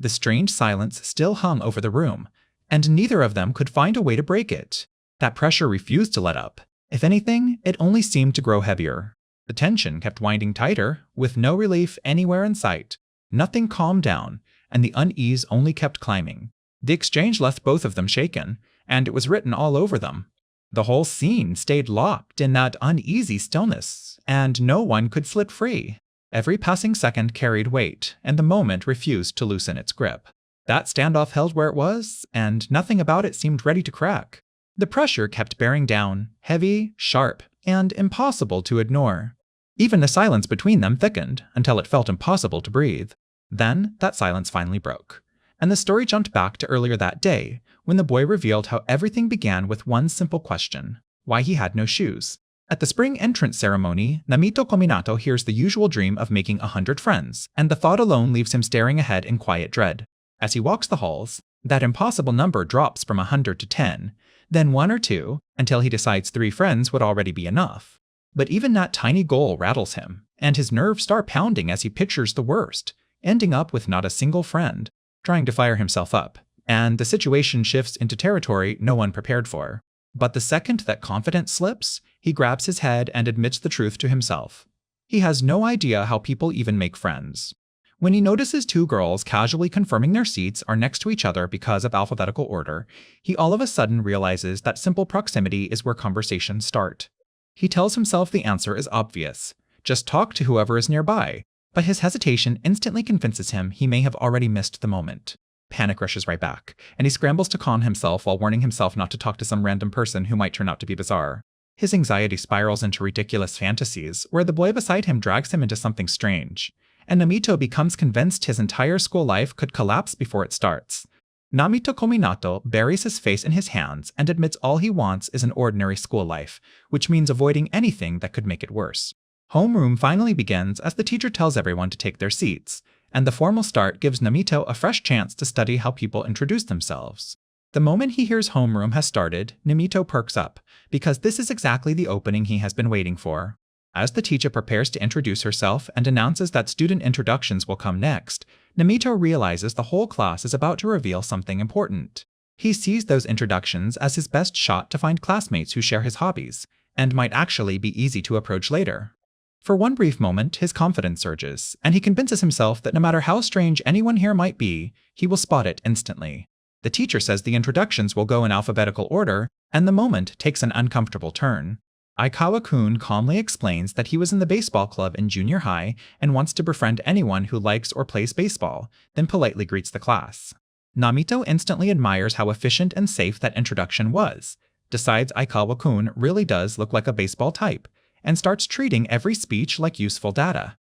The strange silence still hung over the room, and neither of them could find a way to break it. That pressure refused to let up. If anything, it only seemed to grow heavier. The tension kept winding tighter, with no relief anywhere in sight. Nothing calmed down, and the unease only kept climbing. The exchange left both of them shaken, and it was written all over them. The whole scene stayed locked in that uneasy stillness, and no one could slip free. Every passing second carried weight, and the moment refused to loosen its grip. That standoff held where it was, and nothing about it seemed ready to crack. The pressure kept bearing down, heavy, sharp, and impossible to ignore. Even the silence between them thickened until it felt impossible to breathe. Then that silence finally broke, and the story jumped back to earlier that day, when the boy revealed how everything began with one simple question: why he had no shoes. At the spring entrance ceremony, Namito Kominato hears the usual dream of making 100 friends, and the thought alone leaves him staring ahead in quiet dread. As he walks the halls, that impossible number drops from 100 to 10, then 1 or 2, until he decides 3 friends would already be enough. But even that tiny goal rattles him, and his nerves start pounding as he pictures the worst, ending up with not a single friend, trying to fire himself up, and the situation shifts into territory no one prepared for. But the second that confidence slips, he grabs his head and admits the truth to himself. He has no idea how people even make friends. When he notices 2 girls casually confirming their seats are next to each other because of alphabetical order, he all of a sudden realizes that simple proximity is where conversations start. He tells himself the answer is obvious: just talk to whoever is nearby, but his hesitation instantly convinces him he may have already missed the moment. Panic rushes right back, and he scrambles to calm himself while warning himself not to talk to some random person who might turn out to be bizarre. His anxiety spirals into ridiculous fantasies, where the boy beside him drags him into something strange, and Namito becomes convinced his entire school life could collapse before it starts. Namito Kominato buries his face in his hands and admits all he wants is an ordinary school life, which means avoiding anything that could make it worse. Homeroom finally begins as the teacher tells everyone to take their seats, and the formal start gives Namito a fresh chance to study how people introduce themselves. The moment he hears homeroom has started, Namito perks up, because this is exactly the opening he has been waiting for. As the teacher prepares to introduce herself and announces that student introductions will come next, Namito realizes the whole class is about to reveal something important. He sees those introductions as his best shot to find classmates who share his hobbies, and might actually be easy to approach later. For one brief moment, his confidence surges, and he convinces himself that no matter how strange anyone here might be, he will spot it instantly. The teacher says the introductions will go in alphabetical order, and the moment takes an uncomfortable turn. Aikawa-kun calmly explains that he was in the baseball club in junior high and wants to befriend anyone who likes or plays baseball, then politely greets the class. Namito instantly admires how efficient and safe that introduction was, decides Aikawa-kun really does look like a baseball type, and starts treating every speech like useful data.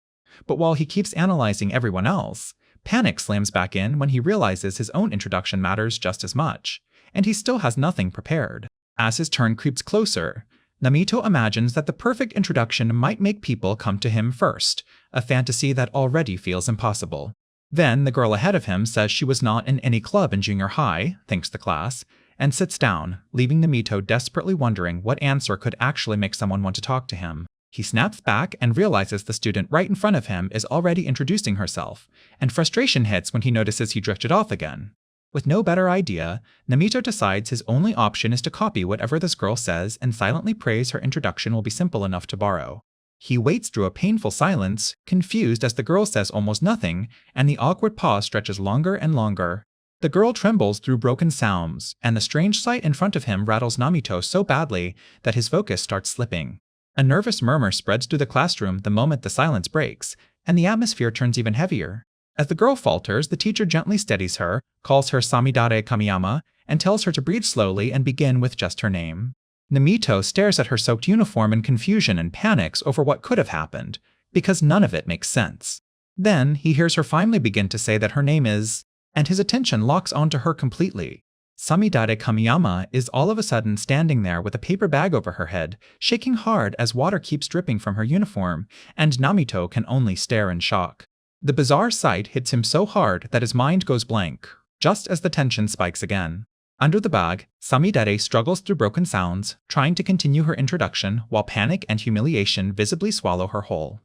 But while he keeps analyzing everyone else, panic slams back in when he realizes his own introduction matters just as much, and he still has nothing prepared. As his turn creeps closer, Namito imagines that the perfect introduction might make people come to him first, a fantasy that already feels impossible. Then the girl ahead of him says she was not in any club in junior high, thanks the class, and sits down, leaving Namito desperately wondering what answer could actually make someone want to talk to him. He snaps back and realizes the student right in front of him is already introducing herself, and frustration hits when he notices he drifted off again. With no better idea, Namito decides his only option is to copy whatever this girl says and silently prays her introduction will be simple enough to borrow. He waits through a painful silence, confused as the girl says almost nothing, and the awkward pause stretches longer and longer. The girl trembles through broken sounds, and the strange sight in front of him rattles Namito so badly that his focus starts slipping. A nervous murmur spreads through the classroom the moment the silence breaks, and the atmosphere turns even heavier. As the girl falters, the teacher gently steadies her, calls her Samidare Kamiyama, and tells her to breathe slowly and begin with just her name. Namito stares at her soaked uniform in confusion and panics over what could have happened, because none of it makes sense. Then he hears her finally begin to say that her name is, and his attention locks onto her completely. Samidare Kamiyama is all of a sudden standing there with a paper bag over her head, shaking hard as water keeps dripping from her uniform, and Namito can only stare in shock. The bizarre sight hits him so hard that his mind goes blank, just as the tension spikes again. Under the bag, Samidare struggles through broken sounds, trying to continue her introduction while panic and humiliation visibly swallow her whole.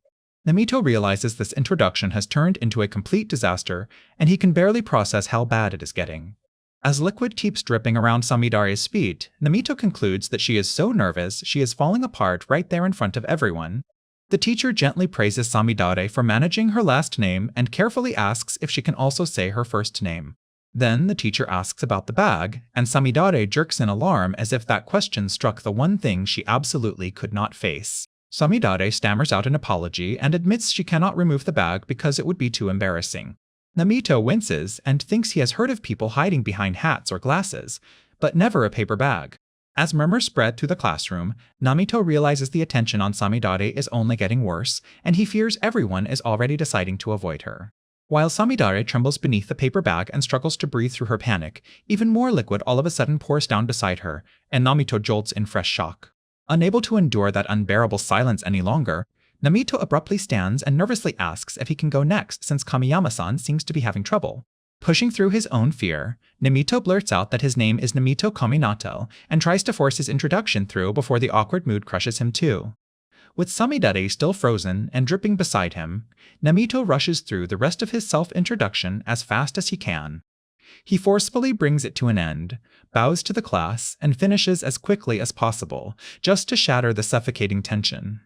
Namito realizes this introduction has turned into a complete disaster, and he can barely process how bad it is getting. As liquid keeps dripping around Samidare's feet, Namito concludes that she is so nervous she is falling apart right there in front of everyone. The teacher gently praises Samidare for managing her last name and carefully asks if she can also say her first name. Then the teacher asks about the bag, and Samidare jerks in alarm as if that question struck the one thing she absolutely could not face. Samidare stammers out an apology and admits she cannot remove the bag because it would be too embarrassing. Namito winces and thinks he has heard of people hiding behind hats or glasses, but never a paper bag. As murmurs spread through the classroom, Namito realizes the attention on Samidare is only getting worse, and he fears everyone is already deciding to avoid her. While Samidare trembles beneath the paper bag and struggles to breathe through her panic, even more liquid all of a sudden pours down beside her, and Namito jolts in fresh shock. Unable to endure that unbearable silence any longer, Namito abruptly stands and nervously asks if he can go next since Kamiyama-san seems to be having trouble. Pushing through his own fear, Namito blurts out that his name is Namito Kaminato and tries to force his introduction through before the awkward mood crushes him too. With Samidare still frozen and dripping beside him, Namito rushes through the rest of his self-introduction as fast as he can. He forcefully brings it to an end, bows to the class, and finishes as quickly as possible, just to shatter the suffocating tension.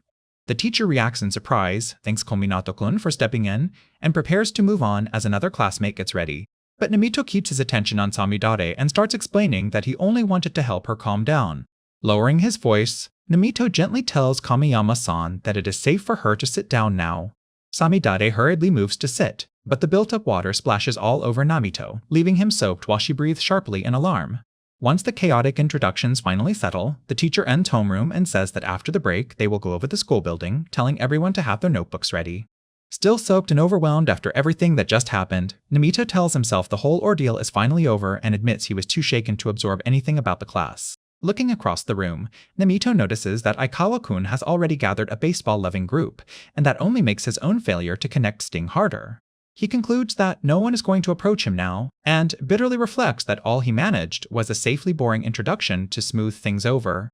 The teacher reacts in surprise, thanks Kominato-kun for stepping in, and prepares to move on as another classmate gets ready. But Namito keeps his attention on Samidare and starts explaining that he only wanted to help her calm down. Lowering his voice, Namito gently tells Kamiyama-san that it is safe for her to sit down now. Samidare hurriedly moves to sit, but the built-up water splashes all over Namito, leaving him soaked while she breathes sharply in alarm. Once the chaotic introductions finally settle, the teacher ends homeroom and says that after the break they will go over the school building, telling everyone to have their notebooks ready. Still soaked and overwhelmed after everything that just happened, Namito tells himself the whole ordeal is finally over and admits he was too shaken to absorb anything about the class. Looking across the room, Namito notices that Aikawa-kun has already gathered a baseball-loving group, and that only makes his own failure to connect sting harder. He concludes that no one is going to approach him now, and bitterly reflects that all he managed was a safely boring introduction to smooth things over.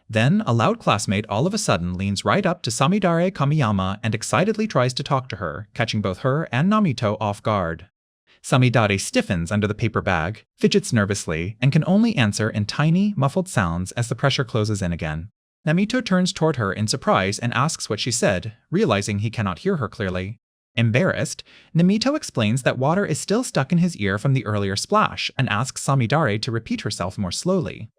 Then, a loud classmate all of a sudden leans right up to Samidare Kamiyama and excitedly tries to talk to her, catching both her and Namito off guard. Samidare stiffens under the paper bag, fidgets nervously, and can only answer in tiny, muffled sounds as the pressure closes in again. Namito turns toward her in surprise and asks what she said, realizing he cannot hear her clearly. Embarrassed, Namito explains that water is still stuck in his ear from the earlier splash and asks Samidare to repeat herself more slowly.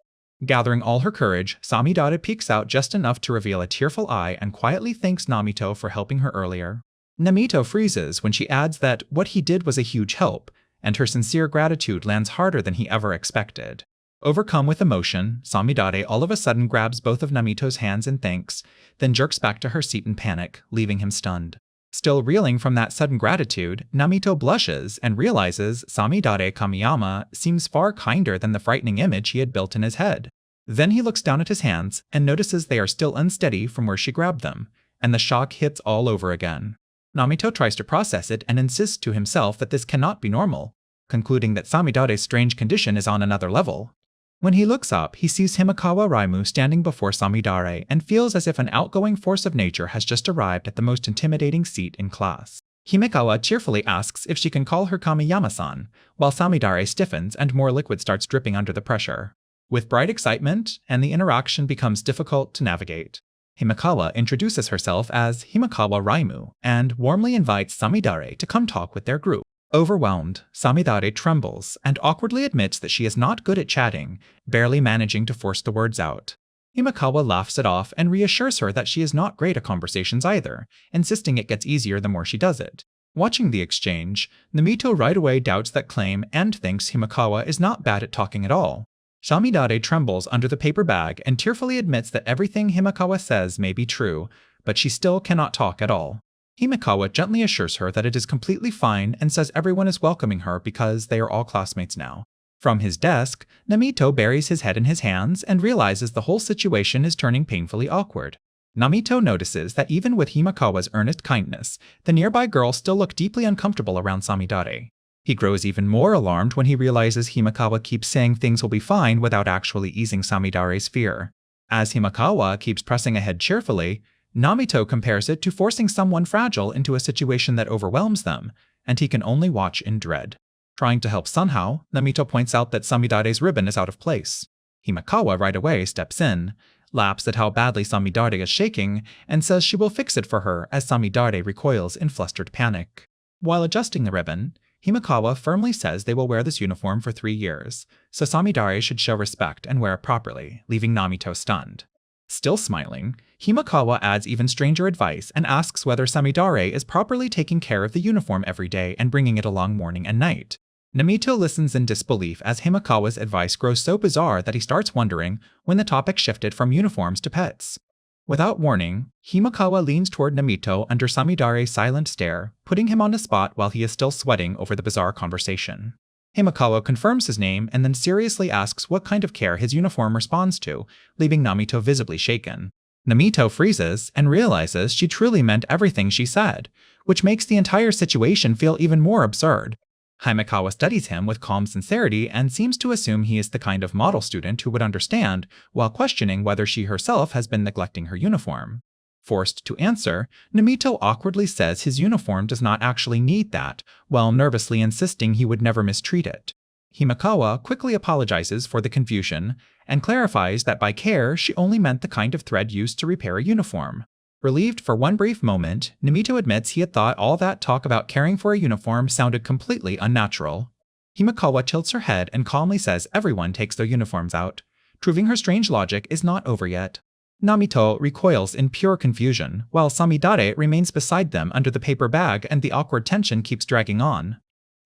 Gathering all her courage, Samidare peeks out just enough to reveal a tearful eye and quietly thanks Namito for helping her earlier. Namito freezes when she adds that what he did was a huge help, and her sincere gratitude lands harder than he ever expected. Overcome with emotion, Samidare all of a sudden grabs both of Namito's hands in thanks, then jerks back to her seat in panic, leaving him stunned. Still reeling from that sudden gratitude, Namito blushes and realizes Samidare Kamiyama seems far kinder than the frightening image he had built in his head. Then he looks down at his hands and notices they are still unsteady from where she grabbed them, and the shock hits all over again. Namito tries to process it and insists to himself that this cannot be normal, concluding that Samidare's strange condition is on another level. When he looks up, he sees Himekawa Raimu standing before Samidare and feels as if an outgoing force of nature has just arrived at the most intimidating seat in class. Himekawa cheerfully asks if she can call her Kamiyama-san, while Samidare stiffens and more liquid starts dripping under the pressure. With bright excitement, and the interaction becomes difficult to navigate. Himekawa introduces herself as Himekawa Raimu and warmly invites Samidare to come talk with their group. Overwhelmed, Samidare trembles and awkwardly admits that she is not good at chatting, barely managing to force the words out. Himekawa laughs it off and reassures her that she is not great at conversations either, insisting it gets easier the more she does it. Watching the exchange, Namito right away doubts that claim and thinks Himekawa is not bad at talking at all. Samidare trembles under the paper bag and tearfully admits that everything Himekawa says may be true, but she still cannot talk at all. Himekawa gently assures her that it is completely fine and says everyone is welcoming her because they are all classmates now. From his desk, Namito buries his head in his hands and realizes the whole situation is turning painfully awkward. Namito notices that even with Himekawa's earnest kindness, the nearby girls still look deeply uncomfortable around Samidare. He grows even more alarmed when he realizes Himekawa keeps saying things will be fine without actually easing Samidare's fear. As Himekawa keeps pressing ahead cheerfully, Namito compares it to forcing someone fragile into a situation that overwhelms them, and he can only watch in dread. Trying to help somehow, Namito points out that Samidare's ribbon is out of place. Himekawa right away steps in, laughs at how badly Samidare is shaking, and says she will fix it for her as Samidare recoils in flustered panic. While adjusting the ribbon, Himekawa firmly says they will wear this uniform for 3 years, so Samidare should show respect and wear it properly, leaving Namito stunned. Still smiling, Himekawa adds even stranger advice and asks whether Samidare is properly taking care of the uniform every day and bringing it along morning and night. Namito listens in disbelief as Himekawa's advice grows so bizarre that he starts wondering when the topic shifted from uniforms to pets. Without warning, Himekawa leans toward Namito under Samidare's silent stare, putting him on the spot while he is still sweating over the bizarre conversation. Himekawa confirms his name and then seriously asks what kind of care his uniform responds to, leaving Namito visibly shaken. Namito freezes and realizes she truly meant everything she said, which makes the entire situation feel even more absurd. Himekawa studies him with calm sincerity and seems to assume he is the kind of model student who would understand, while questioning whether she herself has been neglecting her uniform. Forced to answer, Namito awkwardly says his uniform does not actually need that, while nervously insisting he would never mistreat it. Himekawa quickly apologizes for the confusion and clarifies that by care she only meant the kind of thread used to repair a uniform. Relieved for one brief moment, Namito admits he had thought all that talk about caring for a uniform sounded completely unnatural. Himekawa tilts her head and calmly says everyone takes their uniforms out, proving her strange logic is not over yet. Namito recoils in pure confusion, while Samidare remains beside them under the paper bag and the awkward tension keeps dragging on.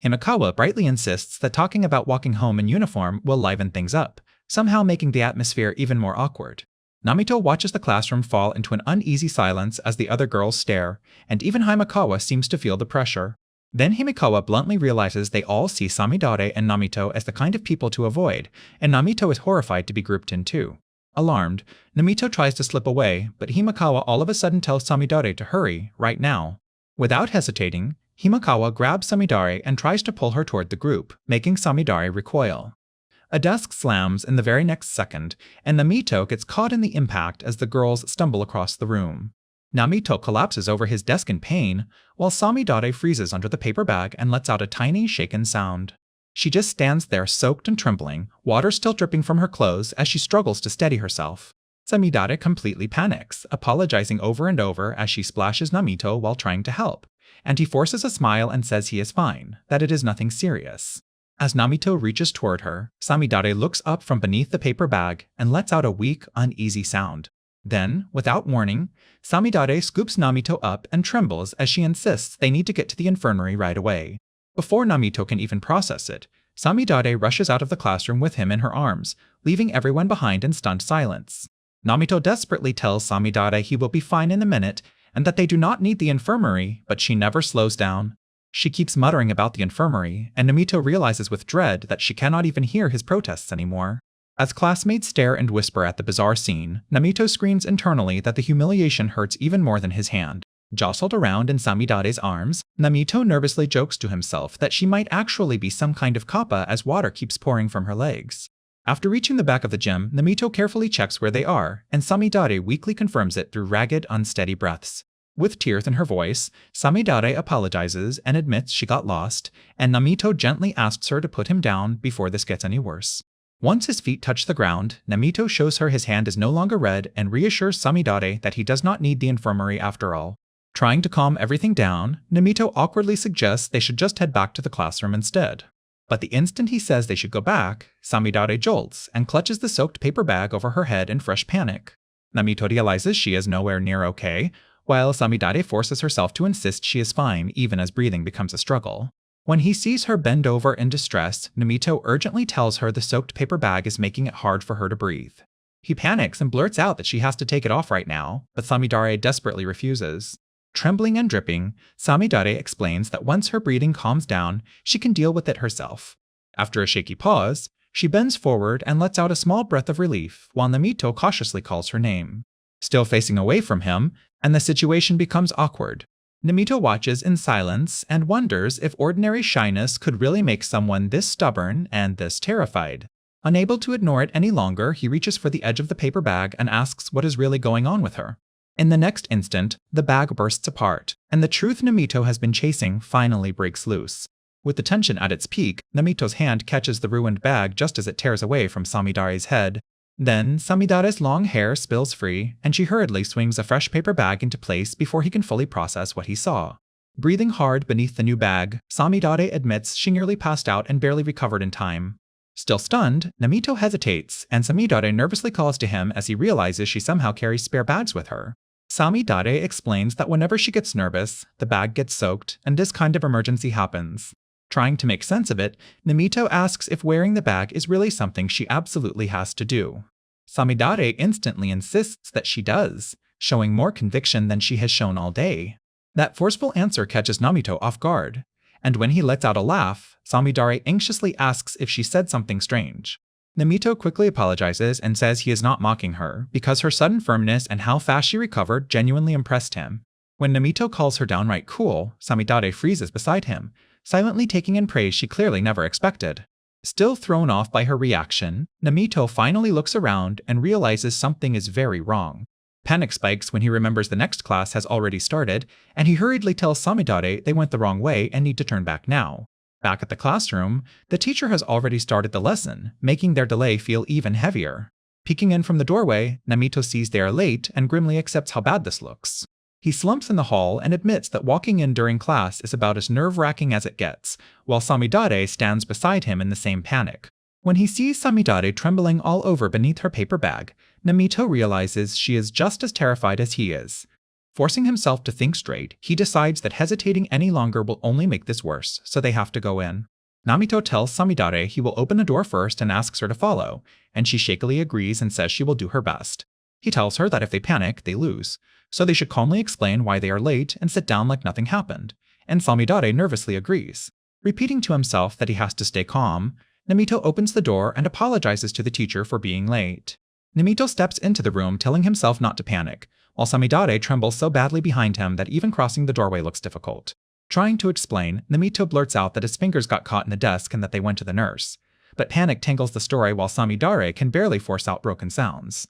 Himekawa brightly insists that talking about walking home in uniform will liven things up, somehow making the atmosphere even more awkward. Namito watches the classroom fall into an uneasy silence as the other girls stare, and even Himekawa seems to feel the pressure. Then Himekawa bluntly realizes they all see Samidare and Namito as the kind of people to avoid, and Namito is horrified to be grouped in too. Alarmed, Namito tries to slip away, but Himekawa all of a sudden tells Samidare to hurry, right now. Without hesitating, Himekawa grabs Samidare and tries to pull her toward the group, making Samidare recoil. A desk slams in the very next second, and Namito gets caught in the impact as the girls stumble across the room. Namito collapses over his desk in pain, while Samidare freezes under the paper bag and lets out a tiny, shaken sound. She just stands there soaked and trembling, water still dripping from her clothes as she struggles to steady herself. Samidare completely panics, apologizing over and over as she splashes Namito while trying to help, and he forces a smile and says he is fine, that it is nothing serious. As Namito reaches toward her, Samidare looks up from beneath the paper bag and lets out a weak, uneasy sound. Then, without warning, Samidare scoops Namito up and trembles as she insists they need to get to the infirmary right away. Before Namito can even process it, Samidare rushes out of the classroom with him in her arms, leaving everyone behind in stunned silence. Namito desperately tells Samidare he will be fine in a minute and that they do not need the infirmary, but she never slows down. She keeps muttering about the infirmary, and Namito realizes with dread that she cannot even hear his protests anymore. As classmates stare and whisper at the bizarre scene, Namito screams internally that the humiliation hurts even more than his hand. Jostled around in Samidare's arms, Namito nervously jokes to himself that she might actually be some kind of kappa as water keeps pouring from her legs. After reaching the back of the gym, Namito carefully checks where they are, and Samidare weakly confirms it through ragged, unsteady breaths. With tears in her voice, Samidare apologizes and admits she got lost, and Namito gently asks her to put him down before this gets any worse. Once his feet touch the ground, Namito shows her his hand is no longer red and reassures Samidare that he does not need the infirmary after all. Trying to calm everything down, Namito awkwardly suggests they should just head back to the classroom instead. But the instant he says they should go back, Samidare jolts and clutches the soaked paper bag over her head in fresh panic. Namito realizes she is nowhere near okay, while Samidare forces herself to insist she is fine even as breathing becomes a struggle. When he sees her bend over in distress, Namito urgently tells her the soaked paper bag is making it hard for her to breathe. He panics and blurts out that she has to take it off right now, but Samidare desperately refuses. Trembling and dripping, Samidare explains that once her breathing calms down, she can deal with it herself. After a shaky pause, she bends forward and lets out a small breath of relief, while Namito cautiously calls her name. Still facing away from him, and the situation becomes awkward. Namito watches in silence and wonders if ordinary shyness could really make someone this stubborn and this terrified. Unable to ignore it any longer, he reaches for the edge of the paper bag and asks what is really going on with her. In the next instant, the bag bursts apart, and the truth Namito has been chasing finally breaks loose. With the tension at its peak, Namito's hand catches the ruined bag just as it tears away from Samidare's head. Then, Samidare's long hair spills free, and she hurriedly swings a fresh paper bag into place before he can fully process what he saw. Breathing hard beneath the new bag, Samidare admits she nearly passed out and barely recovered in time. Still stunned, Namito hesitates, and Samidare nervously calls to him as he realizes she somehow carries spare bags with her. Samidare explains that whenever she gets nervous, the bag gets soaked, and this kind of emergency happens. Trying to make sense of it, Namito asks if wearing the bag is really something she absolutely has to do. Samidare instantly insists that she does, showing more conviction than she has shown all day. That forceful answer catches Namito off guard, and when he lets out a laugh, Samidare anxiously asks if she said something strange. Namito quickly apologizes and says he is not mocking her, because her sudden firmness and how fast she recovered genuinely impressed him. When Namito calls her downright cool, Samidare freezes beside him, silently taking in praise she clearly never expected. Still thrown off by her reaction, Namito finally looks around and realizes something is very wrong. Panic spikes when he remembers the next class has already started, and he hurriedly tells Samidare they went the wrong way and need to turn back now. Back at the classroom, the teacher has already started the lesson, making their delay feel even heavier. Peeking in from the doorway, Namito sees they are late and grimly accepts how bad this looks. He slumps in the hall and admits that walking in during class is about as nerve-wracking as it gets, while Samidare stands beside him in the same panic. When he sees Samidare trembling all over beneath her paper bag, Namito realizes she is just as terrified as he is. Forcing himself to think straight, he decides that hesitating any longer will only make this worse, so they have to go in. Namito tells Samidare he will open the door first and asks her to follow, and she shakily agrees and says she will do her best. He tells her that if they panic, they lose, so they should calmly explain why they are late and sit down like nothing happened, and Samidare nervously agrees. Repeating to himself that he has to stay calm, Namito opens the door and apologizes to the teacher for being late. Namito steps into the room telling himself not to panic, while Samidare trembles so badly behind him that even crossing the doorway looks difficult. Trying to explain, Namito blurts out that his fingers got caught in the desk and that they went to the nurse. But panic tangles the story while Samidare can barely force out broken sounds.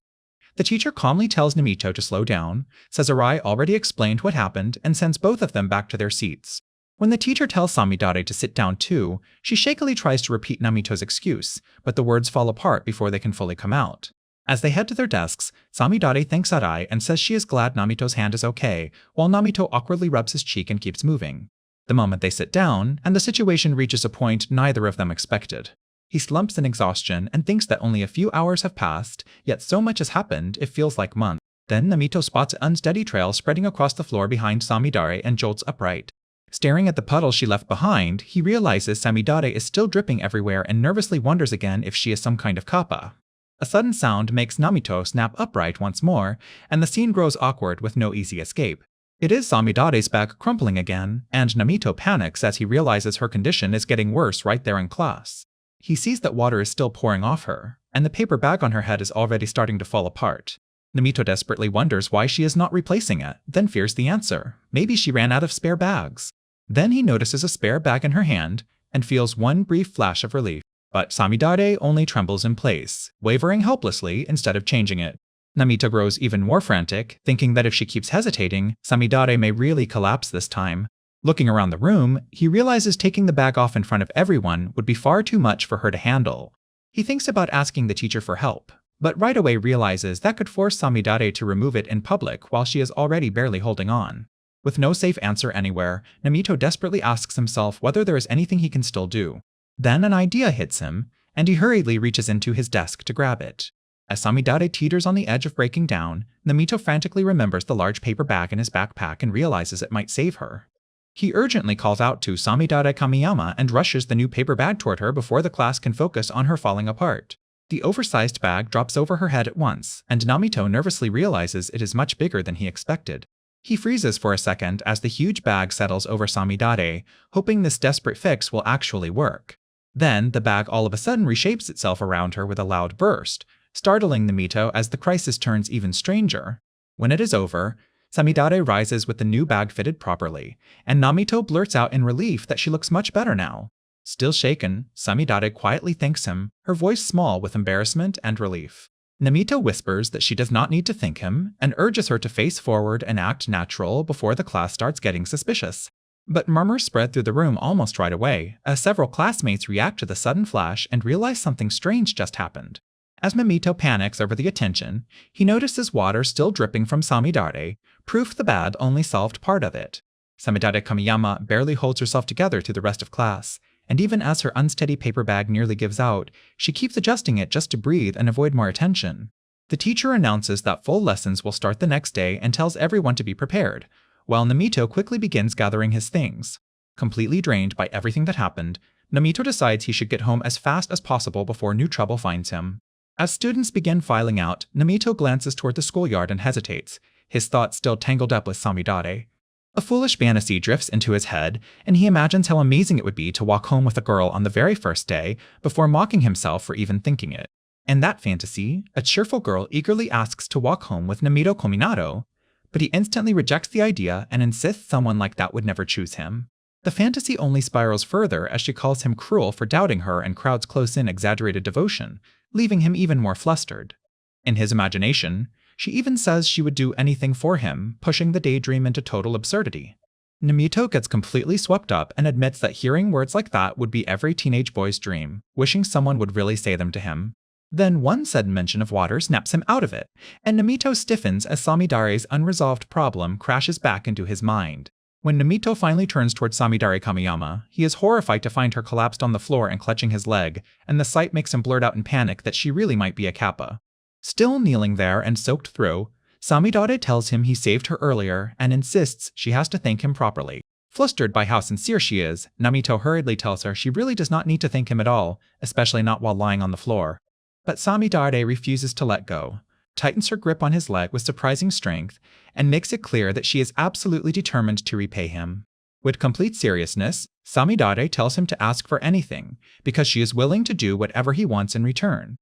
The teacher calmly tells Namito to slow down, says Arai already explained what happened, and sends both of them back to their seats. When the teacher tells Samidare to sit down too, she shakily tries to repeat Namito's excuse, but the words fall apart before they can fully come out. As they head to their desks, Samidare thanks Arai and says she is glad Namito's hand is okay, while Namito awkwardly rubs his cheek and keeps moving. The moment they sit down, and the situation reaches a point neither of them expected. He slumps in exhaustion and thinks that only a few hours have passed, yet so much has happened it feels like months. Then Namito spots an unsteady trail spreading across the floor behind Samidare and jolts upright. Staring at the puddle she left behind, he realizes Samidare is still dripping everywhere and nervously wonders again if she is some kind of kappa. A sudden sound makes Namito snap upright once more, and the scene grows awkward with no easy escape. It is Samidare's bag crumpling again, and Namito panics as he realizes her condition is getting worse right there in class. He sees that water is still pouring off her, and the paper bag on her head is already starting to fall apart. Namito desperately wonders why she is not replacing it, then fears the answer. Maybe she ran out of spare bags. Then he notices a spare bag in her hand, and feels one brief flash of relief. But Samidare only trembles in place, wavering helplessly instead of changing it. Namito grows even more frantic, thinking that if she keeps hesitating, Samidare may really collapse this time. Looking around the room, he realizes taking the bag off in front of everyone would be far too much for her to handle. He thinks about asking the teacher for help, but right away realizes that could force Samidare to remove it in public while she is already barely holding on. With no safe answer anywhere, Namito desperately asks himself whether there is anything he can still do. Then an idea hits him, and he hurriedly reaches into his desk to grab it. As Samidare teeters on the edge of breaking down, Namito frantically remembers the large paper bag in his backpack and realizes it might save her. He urgently calls out to Samidare Kamiyama and rushes the new paper bag toward her before the class can focus on her falling apart. The oversized bag drops over her head at once, and Namito nervously realizes it is much bigger than he expected. He freezes for a second as the huge bag settles over Samidare, hoping this desperate fix will actually work. Then, the bag all of a sudden reshapes itself around her with a loud burst, startling Namito as the crisis turns even stranger. When it is over, Samidare rises with the new bag fitted properly, and Namito blurts out in relief that she looks much better now. Still shaken, Samidare quietly thanks him, her voice small with embarrassment and relief. Namito whispers that she does not need to thank him and urges her to face forward and act natural before the class starts getting suspicious. But murmurs spread through the room almost right away, as several classmates react to the sudden flash and realize something strange just happened. As Namito panics over the attention, he notices water still dripping from Samidare, proof the bad only solved part of it. Samidare Kamiyama barely holds herself together through the rest of class, and even as her unsteady paper bag nearly gives out, she keeps adjusting it just to breathe and avoid more attention. The teacher announces that full lessons will start the next day and tells everyone to be prepared, while Namito quickly begins gathering his things. Completely drained by everything that happened, Namito decides he should get home as fast as possible before new trouble finds him. As students begin filing out, Namito glances toward the schoolyard and hesitates, his thoughts still tangled up with Samidare. A foolish fantasy drifts into his head, and he imagines how amazing it would be to walk home with a girl on the very first day before mocking himself for even thinking it. In that fantasy, a cheerful girl eagerly asks to walk home with Namito Kominato, but he instantly rejects the idea and insists someone like that would never choose him. The fantasy only spirals further as she calls him cruel for doubting her and crowds close in exaggerated devotion, leaving him even more flustered. In his imagination, she even says she would do anything for him, pushing the daydream into total absurdity. Namito gets completely swept up and admits that hearing words like that would be every teenage boy's dream, wishing someone would really say them to him. Then one sudden mention of water snaps him out of it, and Namito stiffens as Samidare's unresolved problem crashes back into his mind. When Namito finally turns towards Samidare Kamiyama, he is horrified to find her collapsed on the floor and clutching his leg, and the sight makes him blurt out in panic that she really might be a kappa. Still kneeling there and soaked through, Samidare tells him he saved her earlier and insists she has to thank him properly. Flustered by how sincere she is, Namito hurriedly tells her she really does not need to thank him at all, especially not while lying on the floor. But Samidare refuses to let go, tightens her grip on his leg with surprising strength, and makes it clear that she is absolutely determined to repay him. With complete seriousness, Samidare tells him to ask for anything, because she is willing to do whatever he wants in return.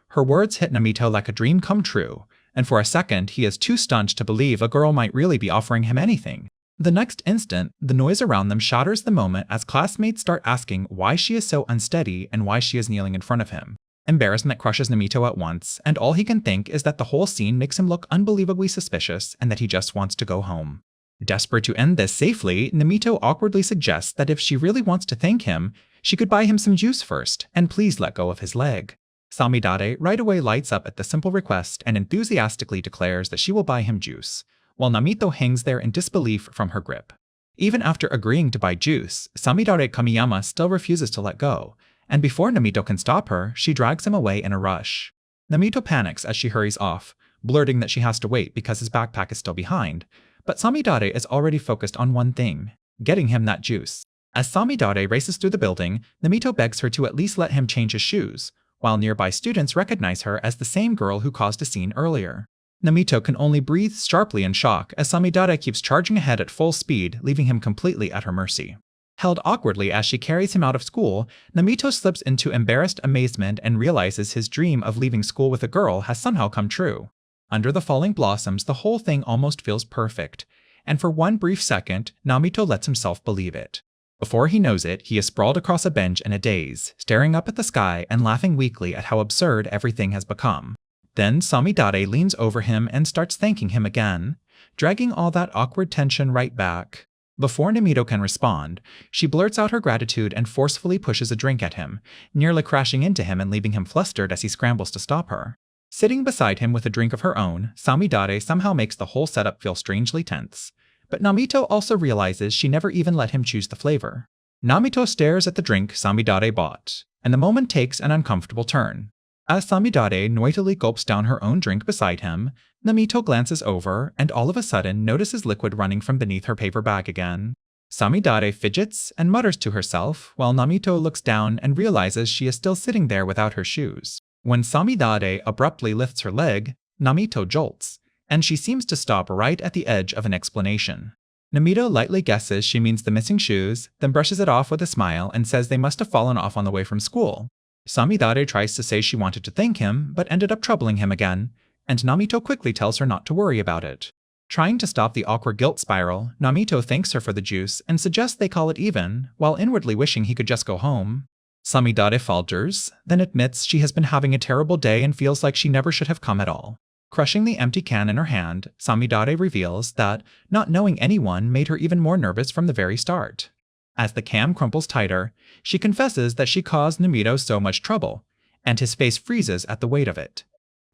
Her words hit Namito like a dream come true, and for a second he is too stunned to believe a girl might really be offering him anything. The next instant, the noise around them shatters the moment as classmates start asking why she is so unsteady and why she is kneeling in front of him. Embarrassment crushes Namito at once, and all he can think is that the whole scene makes him look unbelievably suspicious and that he just wants to go home. Desperate to end this safely, Namito awkwardly suggests that if she really wants to thank him, she could buy him some juice first, and please let go of his leg. Samidare right away lights up at the simple request and enthusiastically declares that she will buy him juice, while Namito hangs there in disbelief from her grip. Even after agreeing to buy juice, Samidare Kamiyama still refuses to let go, and before Namito can stop her, she drags him away in a rush. Namito panics as she hurries off, blurting that she has to wait because his backpack is still behind, but Samidare is already focused on one thing, getting him that juice. As Samidare races through the building, Namito begs her to at least let him change his shoes, while nearby students recognize her as the same girl who caused a scene earlier. Namito can only breathe sharply in shock as Samidare keeps charging ahead at full speed, leaving him completely at her mercy. Held awkwardly as she carries him out of school, Namito slips into embarrassed amazement and realizes his dream of leaving school with a girl has somehow come true. Under the falling blossoms, the whole thing almost feels perfect, and for one brief second, Namito lets himself believe it. Before he knows it, he is sprawled across a bench in a daze, staring up at the sky and laughing weakly at how absurd everything has become. Then Samidare leans over him and starts thanking him again, dragging all that awkward tension right back. Before Namito can respond, she blurts out her gratitude and forcefully pushes a drink at him, nearly crashing into him and leaving him flustered as he scrambles to stop her. Sitting beside him with a drink of her own, Samidare somehow makes the whole setup feel strangely tense. But Namito also realizes she never even let him choose the flavor. Namito stares at the drink Samidare bought, and the moment takes an uncomfortable turn. As Samidare noisily gulps down her own drink beside him, Namito glances over and all of a sudden notices liquid running from beneath her paper bag again. Samidare fidgets and mutters to herself while Namito looks down and realizes she is still sitting there without her shoes. When Samidare abruptly lifts her leg, Namito jolts, and she seems to stop right at the edge of an explanation. Namito lightly guesses she means the missing shoes, then brushes it off with a smile and says they must have fallen off on the way from school. Samidare tries to say she wanted to thank him, but ended up troubling him again, and Namito quickly tells her not to worry about it. Trying to stop the awkward guilt spiral, Namito thanks her for the juice and suggests they call it even, while inwardly wishing he could just go home. Samidare falters, then admits she has been having a terrible day and feels like she never should have come at all. Crushing the empty can in her hand, Samidare reveals that not knowing anyone made her even more nervous from the very start. As the can crumples tighter, she confesses that she caused Namito so much trouble, and his face freezes at the weight of it.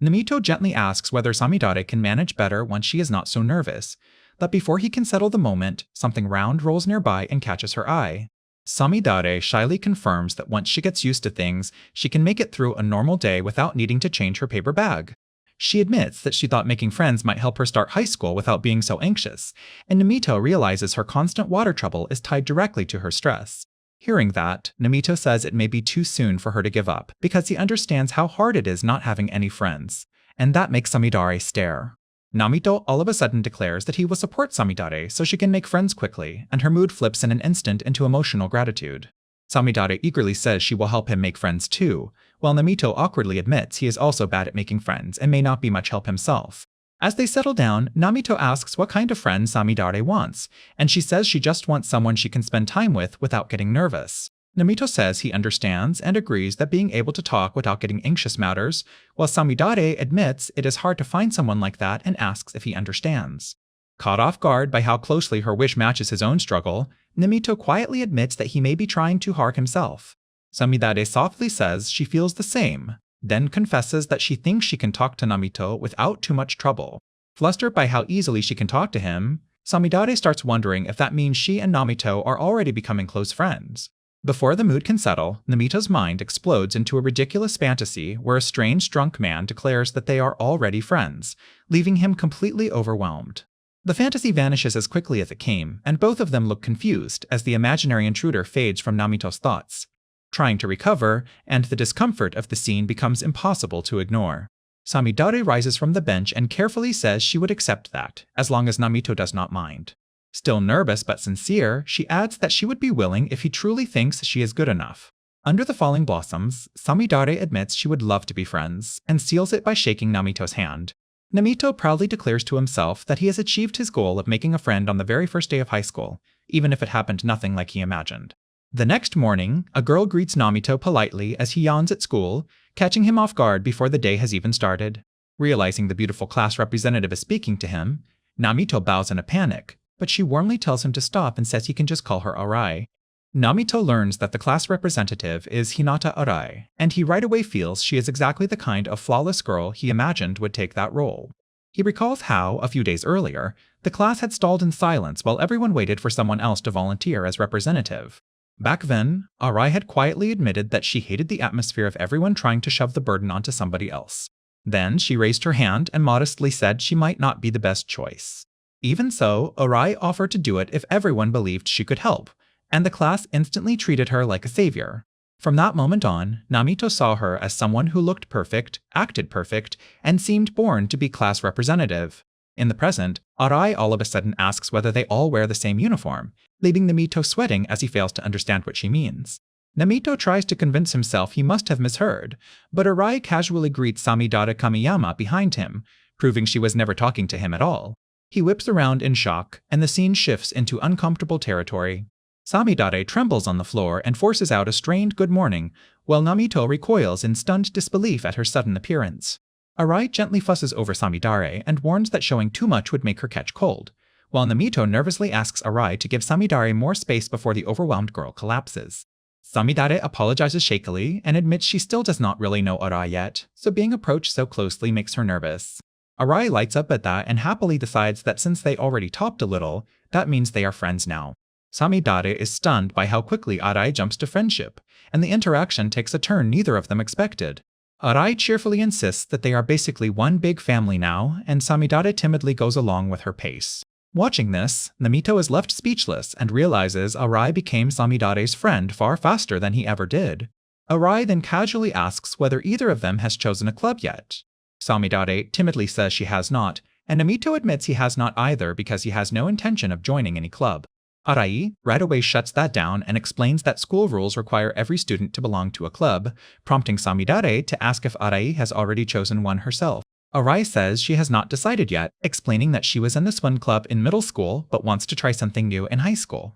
Namito gently asks whether Samidare can manage better once she is not so nervous, but before he can settle the moment, something round rolls nearby and catches her eye. Samidare shyly confirms that once she gets used to things, she can make it through a normal day without needing to change her paper bag. She admits that she thought making friends might help her start high school without being so anxious, and Namito realizes her constant water trouble is tied directly to her stress. Hearing that, Namito says it may be too soon for her to give up because he understands how hard it is not having any friends, and that makes Samidare stare. Namito all of a sudden declares that he will support Samidare so she can make friends quickly, and her mood flips in an instant into emotional gratitude. Samidare eagerly says she will help him make friends too, while Namito awkwardly admits he is also bad at making friends and may not be much help himself. As they settle down, Namito asks what kind of friend Samidare wants, and she says she just wants someone she can spend time with without getting nervous. Namito says he understands and agrees that being able to talk without getting anxious matters, while Samidare admits it is hard to find someone like that and asks if he understands. Caught off guard by how closely her wish matches his own struggle, Namito quietly admits that he may be trying too hard himself. Samidare softly says she feels the same, then confesses that she thinks she can talk to Namito without too much trouble. Flustered by how easily she can talk to him, Samidare starts wondering if that means she and Namito are already becoming close friends. Before the mood can settle, Namito's mind explodes into a ridiculous fantasy where a strange drunk man declares that they are already friends, leaving him completely overwhelmed. The fantasy vanishes as quickly as it came, and both of them look confused as the imaginary intruder fades from Namito's thoughts. Trying to recover, and the discomfort of the scene becomes impossible to ignore. Samidare rises from the bench and carefully says she would accept that, as long as Namito does not mind. Still nervous but sincere, she adds that she would be willing if he truly thinks she is good enough. Under the falling blossoms, Samidare admits she would love to be friends, and seals it by shaking Namito's hand. Namito proudly declares to himself that he has achieved his goal of making a friend on the very first day of high school, even if it happened nothing like he imagined. The next morning, a girl greets Namito politely as he yawns at school, catching him off guard before the day has even started. Realizing the beautiful class representative is speaking to him, Namito bows in a panic, but she warmly tells him to stop and says he can just call her Arai. Namito learns that the class representative is Hinata Arai, and he right away feels she is exactly the kind of flawless girl he imagined would take that role. He recalls how, a few days earlier, the class had stalled in silence while everyone waited for someone else to volunteer as representative. Back then, Arai had quietly admitted that she hated the atmosphere of everyone trying to shove the burden onto somebody else. Then she raised her hand and modestly said she might not be the best choice. Even so, Arai offered to do it if everyone believed she could help, and the class instantly treated her like a savior. From that moment on, Namito saw her as someone who looked perfect, acted perfect, and seemed born to be class representative. In the present, Arai all of a sudden asks whether they all wear the same uniform, leaving Namito sweating as he fails to understand what she means. Namito tries to convince himself he must have misheard, but Arai casually greets Samidare Kamiyama behind him, proving she was never talking to him at all. He whips around in shock, and the scene shifts into uncomfortable territory. Samidare trembles on the floor and forces out a strained good morning, while Namito recoils in stunned disbelief at her sudden appearance. Arai gently fusses over Samidare and warns that showing too much would make her catch cold, while Namito nervously asks Arai to give Samidare more space before the overwhelmed girl collapses. Samidare apologizes shakily and admits she still does not really know Arai yet, so being approached so closely makes her nervous. Arai lights up at that and happily decides that since they already talked a little, that means they are friends now. Samidare is stunned by how quickly Arai jumps to friendship, and the interaction takes a turn neither of them expected. Arai cheerfully insists that they are basically one big family now, and Samidare timidly goes along with her pace. Watching this, Namito is left speechless and realizes Arai became Samidare's friend far faster than he ever did. Arai then casually asks whether either of them has chosen a club yet. Samidare timidly says she has not, and Namito admits he has not either because he has no intention of joining any club. Arai right away shuts that down and explains that school rules require every student to belong to a club, prompting Samidare to ask if Arai has already chosen one herself. Arai says she has not decided yet, explaining that she was in the swim club in middle school but wants to try something new in high school.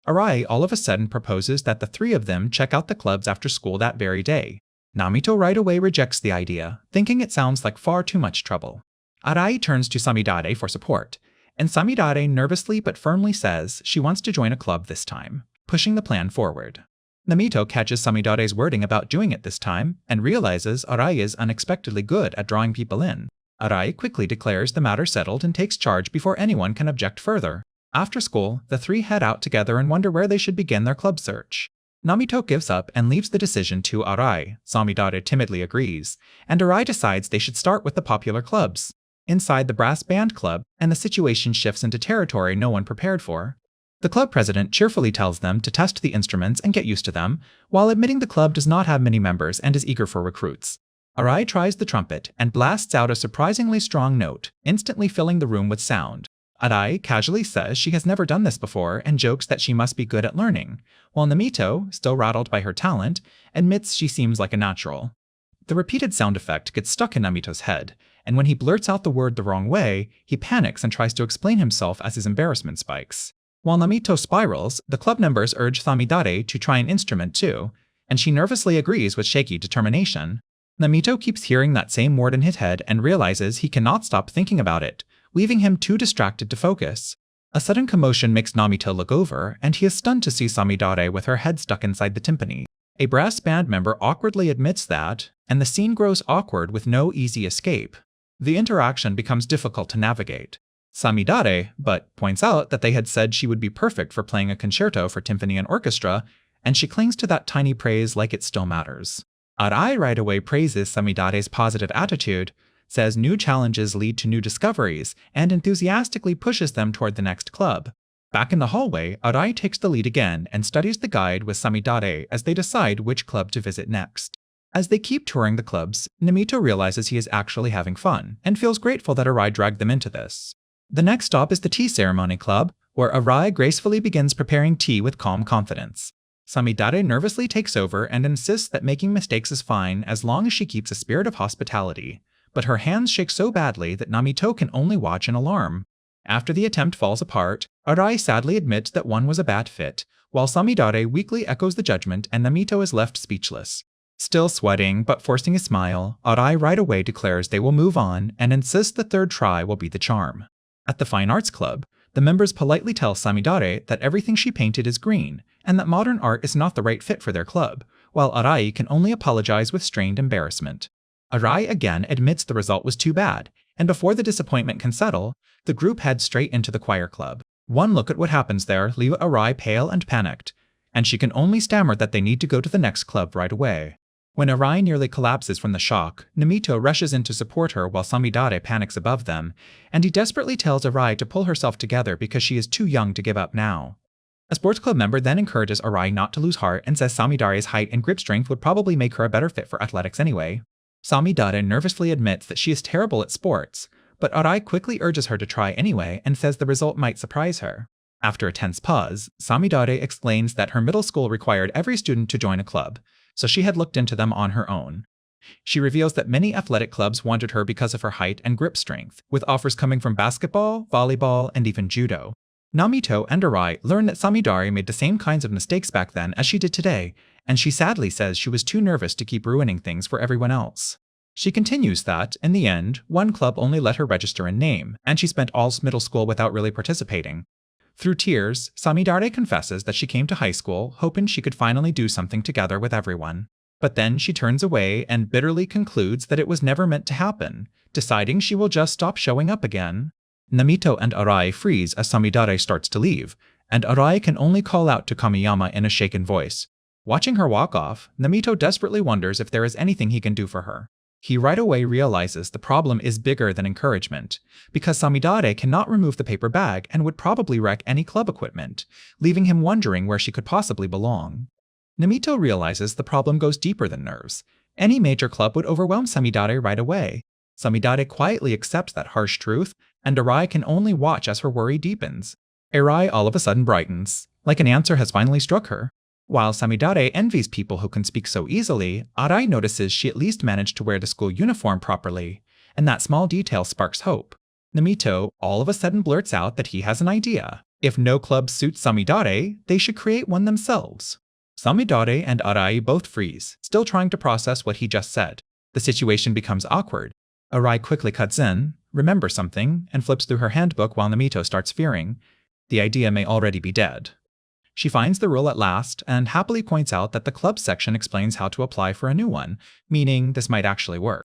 Arai all of a sudden proposes that the three of them check out the clubs after school that very day. Namito right away rejects the idea, thinking it sounds like far too much trouble. Arai turns to Samidare for support, and Samidare nervously but firmly says she wants to join a club this time, pushing the plan forward. Namito catches Samidare's wording about doing it this time and realizes Arai is unexpectedly good at drawing people in. Arai quickly declares the matter settled and takes charge before anyone can object further. After school, the three head out together and wonder where they should begin their club search. Namito gives up and leaves the decision to Arai. Samidare timidly agrees, and Arai decides they should start with the popular clubs. Inside the brass band club, and the situation shifts into territory no one prepared for. The club president cheerfully tells them to test the instruments and get used to them, while admitting the club does not have many members and is eager for recruits. Arai tries the trumpet and blasts out a surprisingly strong note, instantly filling the room with sound. Arai casually says she has never done this before and jokes that she must be good at learning, while Namito, still rattled by her talent, admits she seems like a natural. The repeated sound effect gets stuck in Namito's head, and when he blurts out the word the wrong way, he panics and tries to explain himself as his embarrassment spikes. While Namito spirals, the club members urge Samidare to try an instrument too, and she nervously agrees with shaky determination. Namito keeps hearing that same word in his head and realizes he cannot stop thinking about it, leaving him too distracted to focus. A sudden commotion makes Namito look over, and he is stunned to see Samidare with her head stuck inside the timpani. A brass band member awkwardly admits that, and the scene grows awkward with no easy escape. The interaction becomes difficult to navigate. Samidare, but points out that they had said she would be perfect for playing a concerto for timpani and orchestra, and she clings to that tiny praise like it still matters. Arai right away praises Samidare's positive attitude, says new challenges lead to new discoveries, and enthusiastically pushes them toward the next club. Back in the hallway, Arai takes the lead again and studies the guide with Samidare as they decide which club to visit next. As they keep touring the clubs, Namito realizes he is actually having fun, and feels grateful that Arai dragged them into this. The next stop is the tea ceremony club, where Arai gracefully begins preparing tea with calm confidence. Samidare nervously takes over and insists that making mistakes is fine as long as she keeps a spirit of hospitality, but her hands shake so badly that Namito can only watch in alarm. After the attempt falls apart, Arai sadly admits that one was a bad fit, while Samidare weakly echoes the judgment and Namito is left speechless. Still sweating but forcing a smile, Arai right away declares they will move on and insists the third try will be the charm. At the Fine Arts Club, the members politely tell Samidare that everything she painted is green, and that modern art is not the right fit for their club, while Arai can only apologize with strained embarrassment. Arai again admits the result was too bad, and before the disappointment can settle, the group heads straight into the choir club. One look at what happens there leaves Arai pale and panicked, and she can only stammer that they need to go to the next club right away. When Arai nearly collapses from the shock, Namito rushes in to support her while Samidare panics above them, and he desperately tells Arai to pull herself together because she is too young to give up now. A sports club member then encourages Arai not to lose heart and says Samidare's height and grip strength would probably make her a better fit for athletics anyway. Samidare nervously admits that she is terrible at sports, but Arai quickly urges her to try anyway and says the result might surprise her. After a tense pause, Samidare explains that her middle school required every student to join a club, so she had looked into them on her own. She reveals that many athletic clubs wanted her because of her height and grip strength, with offers coming from basketball, volleyball, and even judo. Namito and Arai learn that Samidare made the same kinds of mistakes back then as she did today, and she sadly says she was too nervous to keep ruining things for everyone else. She continues that, in the end, one club only let her register in name, and she spent all middle school without really participating. Through tears, Samidare confesses that she came to high school hoping she could finally do something together with everyone. But then she turns away and bitterly concludes that it was never meant to happen, deciding she will just stop showing up again. Namito and Arai freeze as Samidare starts to leave, and Arai can only call out to Kamiyama in a shaken voice. Watching her walk off, Namito desperately wonders if there is anything he can do for her. He right away realizes the problem is bigger than encouragement, because Samidare cannot remove the paper bag and would probably wreck any club equipment, leaving him wondering where she could possibly belong. Namito realizes the problem goes deeper than nerves. Any major club would overwhelm Samidare right away. Samidare quietly accepts that harsh truth, and Arai can only watch as her worry deepens. Arai all of a sudden brightens, like an answer has finally struck her. While Samidare envies people who can speak so easily, Arai notices she at least managed to wear the school uniform properly, and that small detail sparks hope. Namito all of a sudden blurts out that he has an idea. If no club suits Samidare, they should create one themselves. Samidare and Arai both freeze, still trying to process what he just said. The situation becomes awkward. Arai quickly cuts in, remembers something, and flips through her handbook while Namito starts fearing the idea may already be dead. She finds the rule at last and happily points out that the club section explains how to apply for a new one, meaning this might actually work.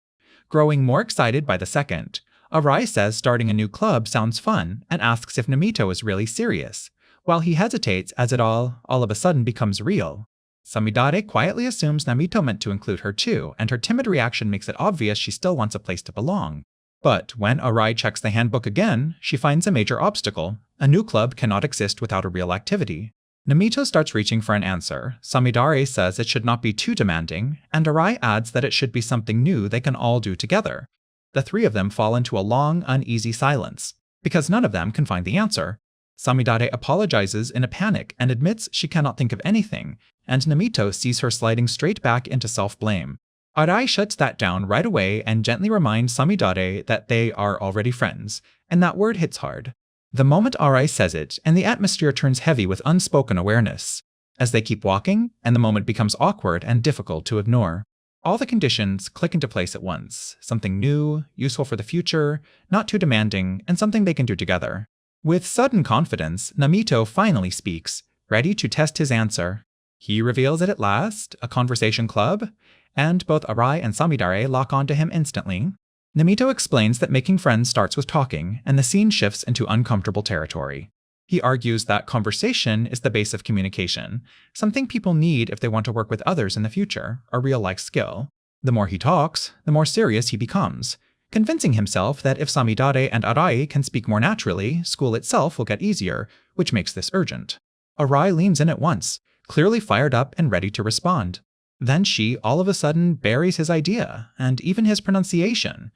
Growing more excited by the second, Arai says starting a new club sounds fun and asks if Namito is really serious, while he hesitates as it all of a sudden becomes real. Samidare quietly assumes Namito meant to include her too, and her timid reaction makes it obvious she still wants a place to belong. But when Arai checks the handbook again, she finds a major obstacle. A new club cannot exist without a real activity. Namito starts reaching for an answer. Samidare says it should not be too demanding, and Arai adds that it should be something new they can all do together. The three of them fall into a long, uneasy silence, because none of them can find the answer. Samidare apologizes in a panic and admits she cannot think of anything, and Namito sees her sliding straight back into self-blame. Arai shuts that down right away and gently reminds Samidare that they are already friends, and that word hits hard. The moment Arai says it, and the atmosphere turns heavy with unspoken awareness. As they keep walking, and the moment becomes awkward and difficult to ignore. All the conditions click into place at once. Something new, useful for the future, not too demanding, and something they can do together. With sudden confidence, Namito finally speaks, ready to test his answer. He reveals it at last, a conversation club, and both Arai and Samidare lock onto him instantly. Namito explains that making friends starts with talking, and the scene shifts into uncomfortable territory. He argues that conversation is the base of communication, something people need if they want to work with others in the future, a real-life skill. The more he talks, the more serious he becomes, convincing himself that if Samidare and Arai can speak more naturally, school itself will get easier, which makes this urgent. Arai leans in at once, clearly fired up and ready to respond. Then she all of a sudden buries his idea, and even his pronunciation,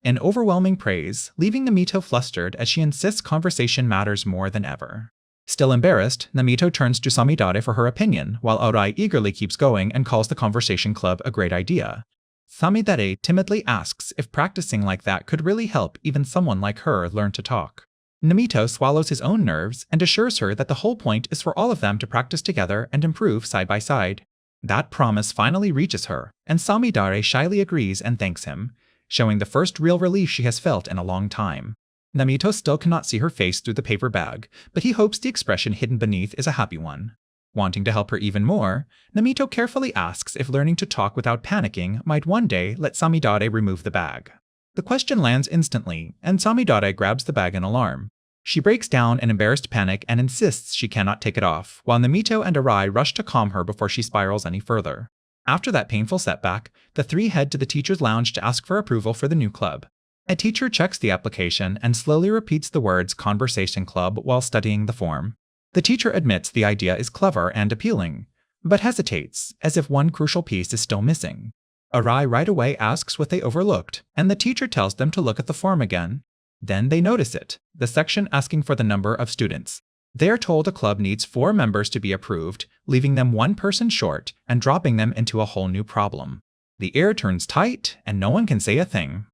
in overwhelming praise, leaving Namito flustered as she insists conversation matters more than ever. Still embarrassed, Namito turns to Samidare for her opinion, while Arai eagerly keeps going and calls the conversation club a great idea. Samidare timidly asks if practicing like that could really help even someone like her learn to talk. Namito swallows his own nerves and assures her that the whole point is for all of them to practice together and improve side by side. That promise finally reaches her, and Samidare shyly agrees and thanks him, showing the first real relief she has felt in a long time. Namito still cannot see her face through the paper bag, but he hopes the expression hidden beneath is a happy one. Wanting to help her even more, Namito carefully asks if learning to talk without panicking might one day let Samidare remove the bag. The question lands instantly, and Samidare grabs the bag in alarm. She breaks down in embarrassed panic and insists she cannot take it off, while Namito and Arai rush to calm her before she spirals any further. After that painful setback, the three head to the teacher's lounge to ask for approval for the new club. A teacher checks the application and slowly repeats the words conversation club while studying the form. The teacher admits the idea is clever and appealing, but hesitates, as if one crucial piece is still missing. Arai right away asks what they overlooked, and the teacher tells them to look at the form again. Then they notice it, the section asking for the number of students. They are told a club needs 4 members to be approved, leaving them one person short and dropping them into a whole new problem. The air turns tight, and no one can say a thing.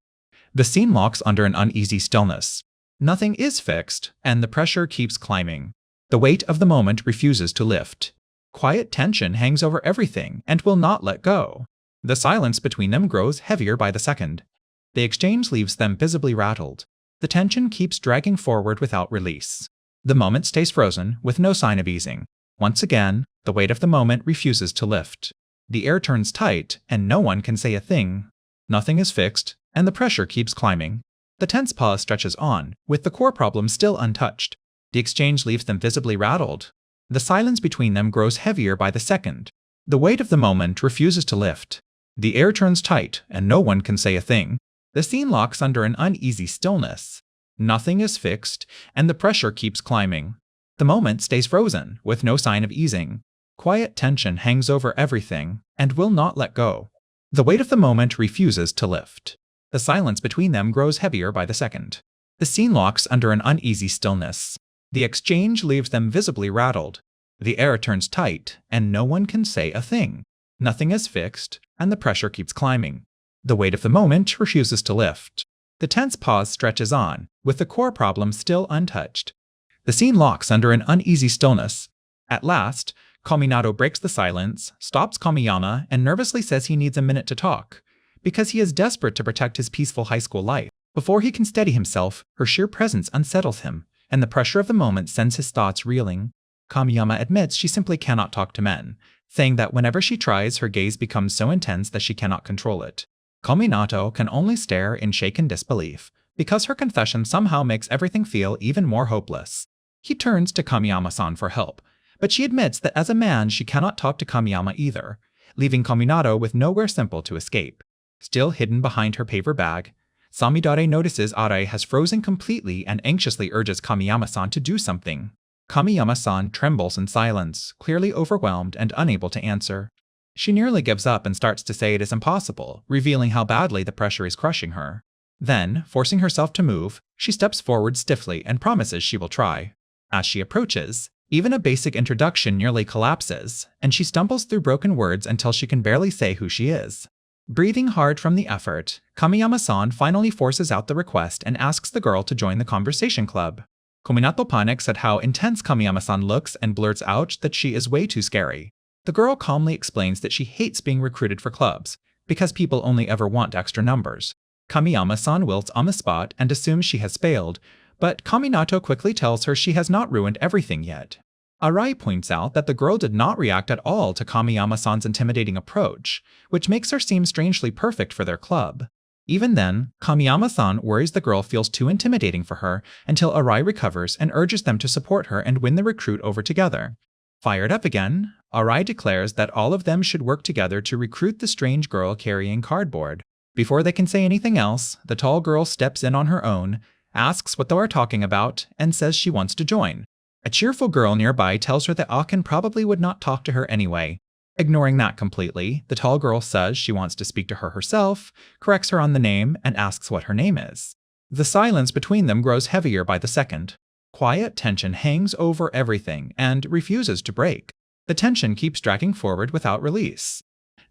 The scene locks under an uneasy stillness. Nothing is fixed, and the pressure keeps climbing. The weight of the moment refuses to lift. Quiet tension hangs over everything and will not let go. The silence between them grows heavier by the second. The exchange leaves them visibly rattled. The tension keeps dragging forward without release. The moment stays frozen, with no sign of easing. Once again, the weight of the moment refuses to lift. The air turns tight, and no one can say a thing. Nothing is fixed, and the pressure keeps climbing. The tense pause stretches on, with the core problem still untouched. The exchange leaves them visibly rattled. The silence between them grows heavier by the second. The weight of the moment refuses to lift. The air turns tight, and no one can say a thing. The scene locks under an uneasy stillness. Nothing is fixed, and the pressure keeps climbing. The moment stays frozen, with no sign of easing. Quiet tension hangs over everything, and will not let go. The weight of the moment refuses to lift. The silence between them grows heavier by the second. The scene locks under an uneasy stillness. The exchange leaves them visibly rattled. The air turns tight, and no one can say a thing. Nothing is fixed, and the pressure keeps climbing. The weight of the moment refuses to lift. The tense pause stretches on, with the core problem still untouched. The scene locks under an uneasy stillness. At last, Kominato breaks the silence, stops Kamiyama, and nervously says he needs a minute to talk, because he is desperate to protect his peaceful high school life. Before he can steady himself, her sheer presence unsettles him, and the pressure of the moment sends his thoughts reeling. Kamiyama admits she simply cannot talk to men, saying that whenever she tries, her gaze becomes so intense that she cannot control it. Kominato can only stare in shaken disbelief, because her confession somehow makes everything feel even more hopeless. He turns to Kamiyama-san for help, but she admits that as a man she cannot talk to Kamiyama either, leaving Kominato with nowhere simple to escape. Still hidden behind her paper bag, Samidare notices Arai has frozen completely and anxiously urges Kamiyama-san to do something. Kamiyama-san trembles in silence, clearly overwhelmed and unable to answer. She nearly gives up and starts to say it is impossible, revealing how badly the pressure is crushing her. Then, forcing herself to move, she steps forward stiffly and promises she will try. As she approaches, even a basic introduction nearly collapses, and she stumbles through broken words until she can barely say who she is. Breathing hard from the effort, Kamiyama-san finally forces out the request and asks the girl to join the conversation club. Kominato panics at how intense Kamiyama-san looks and blurts out that she is way too scary. The girl calmly explains that she hates being recruited for clubs, because people only ever want extra numbers. Kamiyama-san wilts on the spot and assumes she has failed, but Kominato quickly tells her she has not ruined everything yet. Arai points out that the girl did not react at all to Kamiyama-san's intimidating approach, which makes her seem strangely perfect for their club. Even then, Kamiyama-san worries the girl feels too intimidating for her until Arai recovers and urges them to support her and win the recruit over together. Fired up again, Arai declares that all of them should work together to recruit the strange girl carrying cardboard. Before they can say anything else, the tall girl steps in on her own, asks what they are talking about, and says she wants to join. A cheerful girl nearby tells her that Akin probably would not talk to her anyway. Ignoring that completely, the tall girl says she wants to speak to her herself, corrects her on the name, and asks what her name is. The silence between them grows heavier by the second. Quiet tension hangs over everything and refuses to break. The tension keeps dragging forward without release.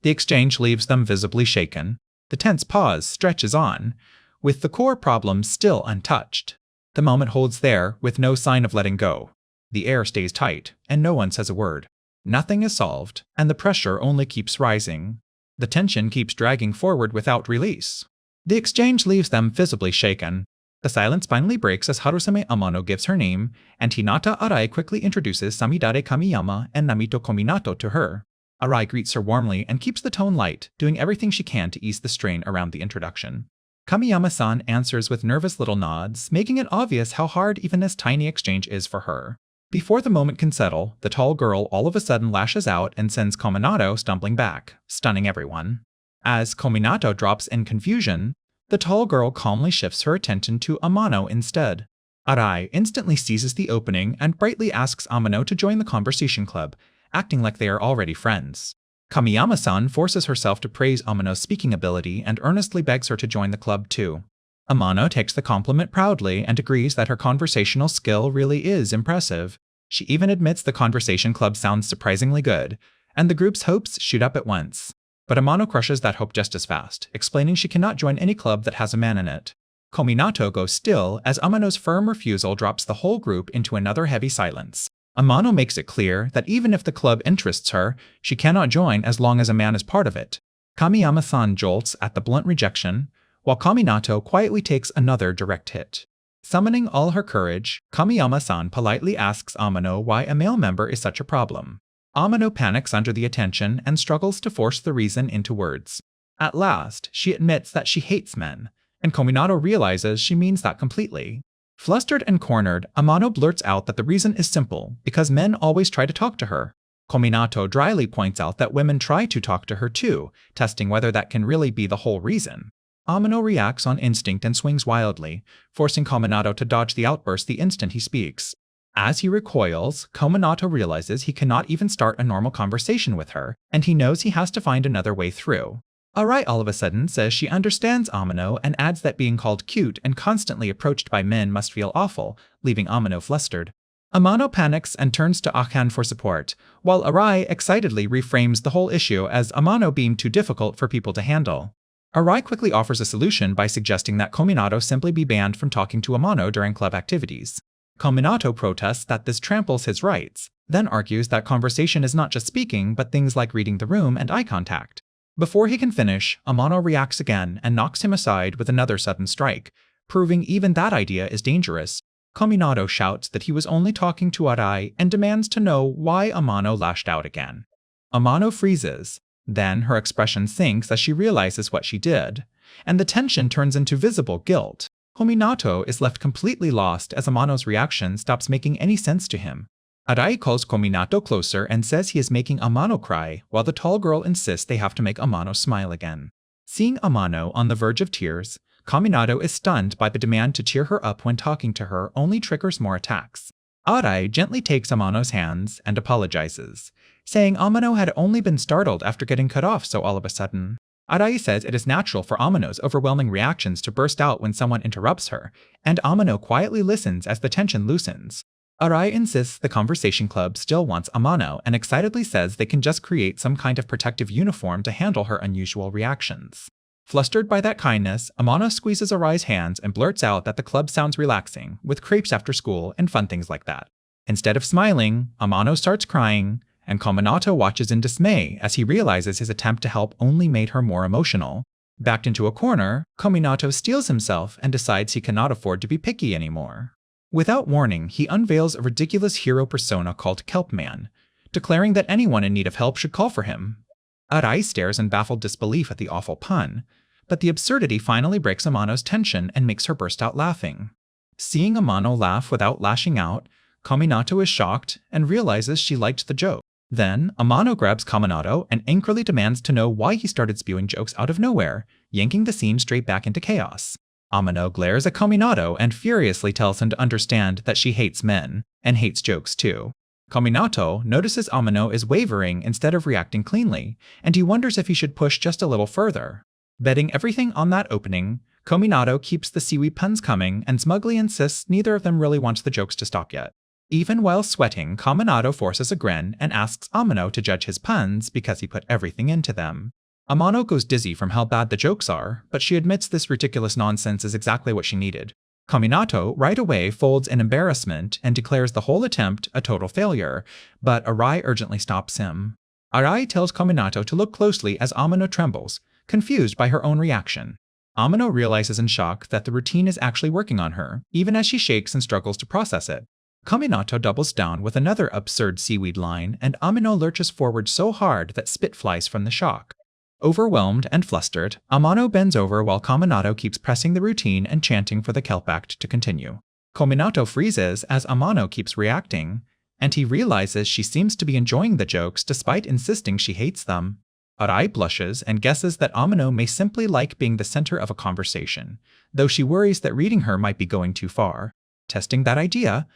The exchange leaves them visibly shaken. The tense pause stretches on, with the core problem still untouched. The moment holds there, with no sign of letting go. The air stays tight, and no one says a word. Nothing is solved, and the pressure only keeps rising. The tension keeps dragging forward without release. The exchange leaves them visibly shaken. The silence finally breaks as Harusame Amano gives her name, and Hinata Arai quickly introduces Samidare Kamiyama and Namito Kominato to her. Arai greets her warmly and keeps the tone light, doing everything she can to ease the strain around the introduction. Kamiyama-san answers with nervous little nods, making it obvious how hard even this tiny exchange is for her. Before the moment can settle, the tall girl all of a sudden lashes out and sends Kominato stumbling back, stunning everyone. As Kominato drops in confusion, the tall girl calmly shifts her attention to Amano instead. Arai instantly seizes the opening and brightly asks Amano to join the conversation club, acting like they are already friends. Kamiyama-san forces herself to praise Amano's speaking ability and earnestly begs her to join the club too. Amano takes the compliment proudly and agrees that her conversational skill really is impressive. She even admits the conversation club sounds surprisingly good, and the group's hopes shoot up at once. But Amano crushes that hope just as fast, explaining she cannot join any club that has a man in it. Kominato goes still as Amano's firm refusal drops the whole group into another heavy silence. Amano makes it clear that even if the club interests her, she cannot join as long as a man is part of it. Kamiyama-san jolts at the blunt rejection, while Kominato quietly takes another direct hit. Summoning all her courage, Kamiyama-san politely asks Amano why a male member is such a problem. Amano panics under the attention and struggles to force the reason into words. At last, she admits that she hates men, and Kominato realizes she means that completely. Flustered and cornered, Amano blurts out that the reason is simple, because men always try to talk to her. Kominato dryly points out that women try to talk to her too, testing whether that can really be the whole reason. Amano reacts on instinct and swings wildly, forcing Kominato to dodge the outburst the instant he speaks. As he recoils, Kominato realizes he cannot even start a normal conversation with her, and he knows he has to find another way through. Arai all of a sudden says she understands Amano and adds that being called cute and constantly approached by men must feel awful, leaving Amano flustered. Amano panics and turns to Akan for support, while Arai excitedly reframes the whole issue as Amano being too difficult for people to handle. Arai quickly offers a solution by suggesting that Kominato simply be banned from talking to Amano during club activities. Kominato protests that this tramples his rights, then argues that conversation is not just speaking but things like reading the room and eye contact. Before he can finish, Amano reacts again and knocks him aside with another sudden strike, proving even that idea is dangerous. Kominato shouts that he was only talking to Arai and demands to know why Amano lashed out again. Amano freezes. Then her expression sinks as she realizes what she did, and the tension turns into visible guilt. Kominato is left completely lost as Amano's reaction stops making any sense to him. Arai calls Kominato closer and says he is making Amano cry, while the tall girl insists they have to make Amano smile again. Seeing Amano on the verge of tears, Kominato is stunned by the demand to cheer her up when talking to her only triggers more attacks. Arai gently takes Amano's hands and apologizes, saying Amano had only been startled after getting cut off so all of a sudden. Arai says it is natural for Amano's overwhelming reactions to burst out when someone interrupts her, and Amano quietly listens as the tension loosens. Arai insists the conversation club still wants Amano and excitedly says they can just create some kind of protective uniform to handle her unusual reactions. Flustered by that kindness, Amano squeezes Arai's hands and blurts out that the club sounds relaxing, with crepes after school and fun things like that. Instead of smiling, Amano starts crying, and Kominato watches in dismay as he realizes his attempt to help only made her more emotional. Backed into a corner, Kominato steels himself and decides he cannot afford to be picky anymore. Without warning, he unveils a ridiculous hero persona called Kelpman, declaring that anyone in need of help should call for him. Arai stares in baffled disbelief at the awful pun, but the absurdity finally breaks Amano's tension and makes her burst out laughing. Seeing Amano laugh without lashing out, Kominato is shocked and realizes she liked the joke. Then, Amano grabs Kominato and angrily demands to know why he started spewing jokes out of nowhere, yanking the scene straight back into chaos. Amano glares at Kominato and furiously tells him to understand that she hates men, and hates jokes too. Kominato notices Amano is wavering instead of reacting cleanly, and he wonders if he should push just a little further. Betting everything on that opening, Kominato keeps the seaweed puns coming and smugly insists neither of them really wants the jokes to stop yet. Even while sweating, Kominato forces a grin and asks Amano to judge his puns because he put everything into them. Amano goes dizzy from how bad the jokes are, but she admits this ridiculous nonsense is exactly what she needed. Kominato right away folds in embarrassment and declares the whole attempt a total failure, but Arai urgently stops him. Arai tells Kominato to look closely as Amano trembles, confused by her own reaction. Amano realizes in shock that the routine is actually working on her, even as she shakes and struggles to process it. Kominato doubles down with another absurd seaweed line, and Amano lurches forward so hard that spit flies from the shock. Overwhelmed and flustered, Amano bends over while Kominato keeps pressing the routine and chanting for the kelp act to continue. Kominato freezes as Amano keeps reacting, and he realizes she seems to be enjoying the jokes despite insisting she hates them. Arai blushes and guesses that Amano may simply like being the center of a conversation, though she worries that reading her might be going too far. Testing that idea,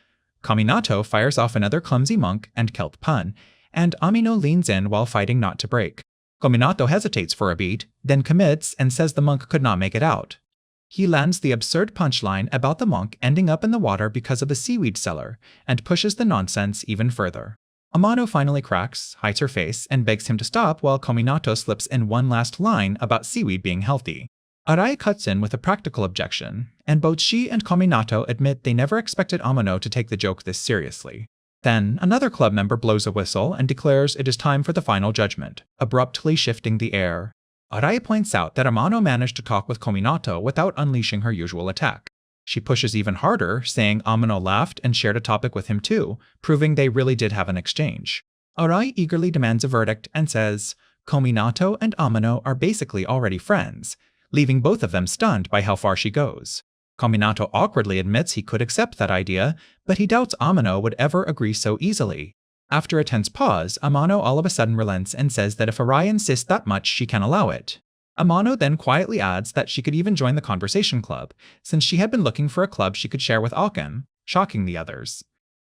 Kominato fires off another clumsy monk and kelp pun, and Amino leans in while fighting not to break. Kominato hesitates for a beat, then commits and says the monk could not make it out. He lands the absurd punchline about the monk ending up in the water because of the seaweed cellar, and pushes the nonsense even further. Amano finally cracks, hides her face, and begs him to stop while Kominato slips in one last line about seaweed being healthy. Arai cuts in with a practical objection, and both she and Kominato admit they never expected Amano to take the joke this seriously. Then, another club member blows a whistle and declares it is time for the final judgment, abruptly shifting the air. Arai points out that Amano managed to talk with Kominato without unleashing her usual attack. She pushes even harder, saying Amano laughed and shared a topic with him too, proving they really did have an exchange. Arai eagerly demands a verdict and says, Kominato and Amano are basically already friends, leaving both of them stunned by how far she goes. Kominato awkwardly admits he could accept that idea, but he doubts Amano would ever agree so easily. After a tense pause, Amano all of a sudden relents and says that if Arai insists that much, she can allow it. Amano then quietly adds that she could even join the conversation club, since she had been looking for a club she could share with Alken, shocking the others.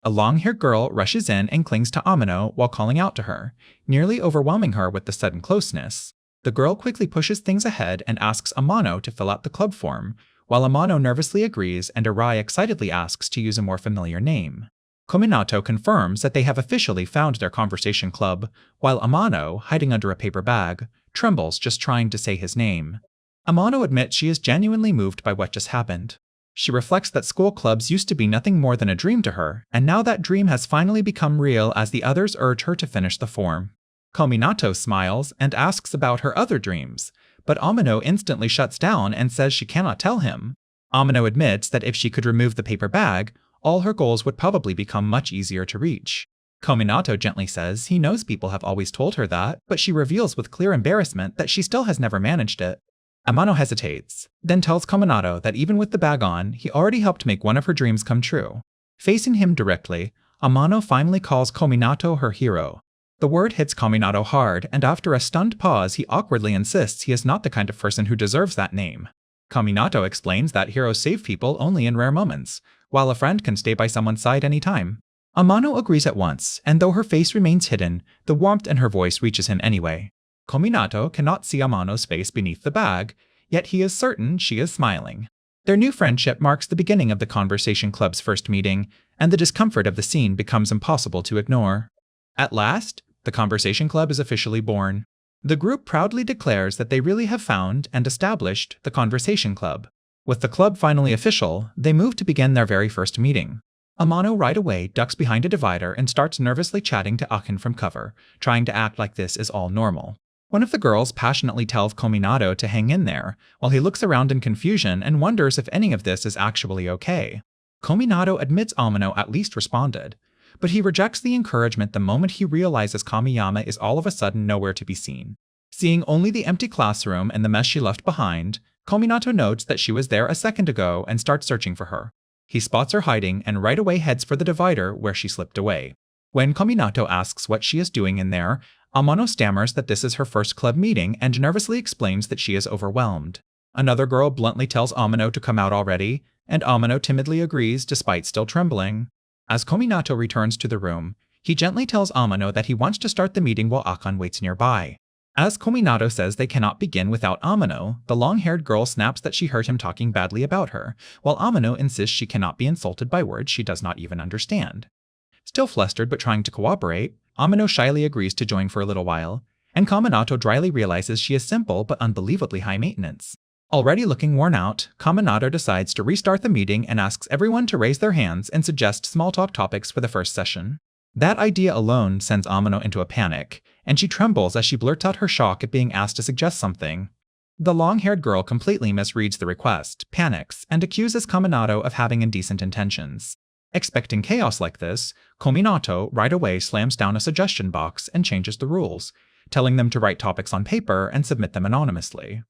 A long-haired girl rushes in and clings to Amano while calling out to her, nearly overwhelming her with the sudden closeness. The girl quickly pushes things ahead and asks Amano to fill out the club form, while Amano nervously agrees and Arai excitedly asks to use a more familiar name. Kominato confirms that they have officially found their conversation club, while Amano, hiding under a paper bag, trembles just trying to say his name. Amano admits she is genuinely moved by what just happened. She reflects that school clubs used to be nothing more than a dream to her, and now that dream has finally become real as the others urge her to finish the form. Kominato smiles and asks about her other dreams, but Amano instantly shuts down and says she cannot tell him. Amano admits that if she could remove the paper bag, all her goals would probably become much easier to reach. Kominato gently says he knows people have always told her that, but she reveals with clear embarrassment that she still has never managed it. Amano hesitates, then tells Kominato that even with the bag on, he already helped make one of her dreams come true. Facing him directly, Amano finally calls Kominato her hero. The word hits Kominato hard, and after a stunned pause, he awkwardly insists he is not the kind of person who deserves that name. Kominato explains that heroes save people only in rare moments, while a friend can stay by someone's side anytime. Amano agrees at once, and though her face remains hidden, the warmth in her voice reaches him anyway. Kominato cannot see Amano's face beneath the bag, yet he is certain she is smiling. Their new friendship marks the beginning of the Conversation Club's first meeting, and the discomfort of the scene becomes impossible to ignore. At last, the Conversation Club is officially born. The group proudly declares that they really have found and established the Conversation Club. With the club finally official, they move to begin their very first meeting. Amano right away ducks behind a divider and starts nervously chatting to Akin from cover, trying to act like this is all normal. One of the girls passionately tells Kominato to hang in there, while he looks around in confusion and wonders if any of this is actually okay. Kominato admits Amano at least responded, but he rejects the encouragement the moment he realizes Kamiyama is all of a sudden nowhere to be seen. Seeing only the empty classroom and the mess she left behind, Kominato notes that she was there a second ago and starts searching for her. He spots her hiding and right away heads for the divider where she slipped away. When Kominato asks what she is doing in there, Amano stammers that this is her first club meeting and nervously explains that she is overwhelmed. Another girl bluntly tells Amano to come out already, and Amano timidly agrees despite still trembling. As Kominato returns to the room, he gently tells Amano that he wants to start the meeting while Akan waits nearby. As Kominato says they cannot begin without Amano, the long-haired girl snaps that she heard him talking badly about her, while Amano insists she cannot be insulted by words she does not even understand. Still flustered but trying to cooperate, Amano shyly agrees to join for a little while, and Kominato dryly realizes she is simple but unbelievably high maintenance. Already looking worn out, Kominato decides to restart the meeting and asks everyone to raise their hands and suggest small talk topics for the first session. That idea alone sends Amano into a panic, and she trembles as she blurts out her shock at being asked to suggest something. The long-haired girl completely misreads the request, panics, and accuses Kominato of having indecent intentions. Expecting chaos like this, Kominato right away slams down a suggestion box and changes the rules, telling them to write topics on paper and submit them anonymously.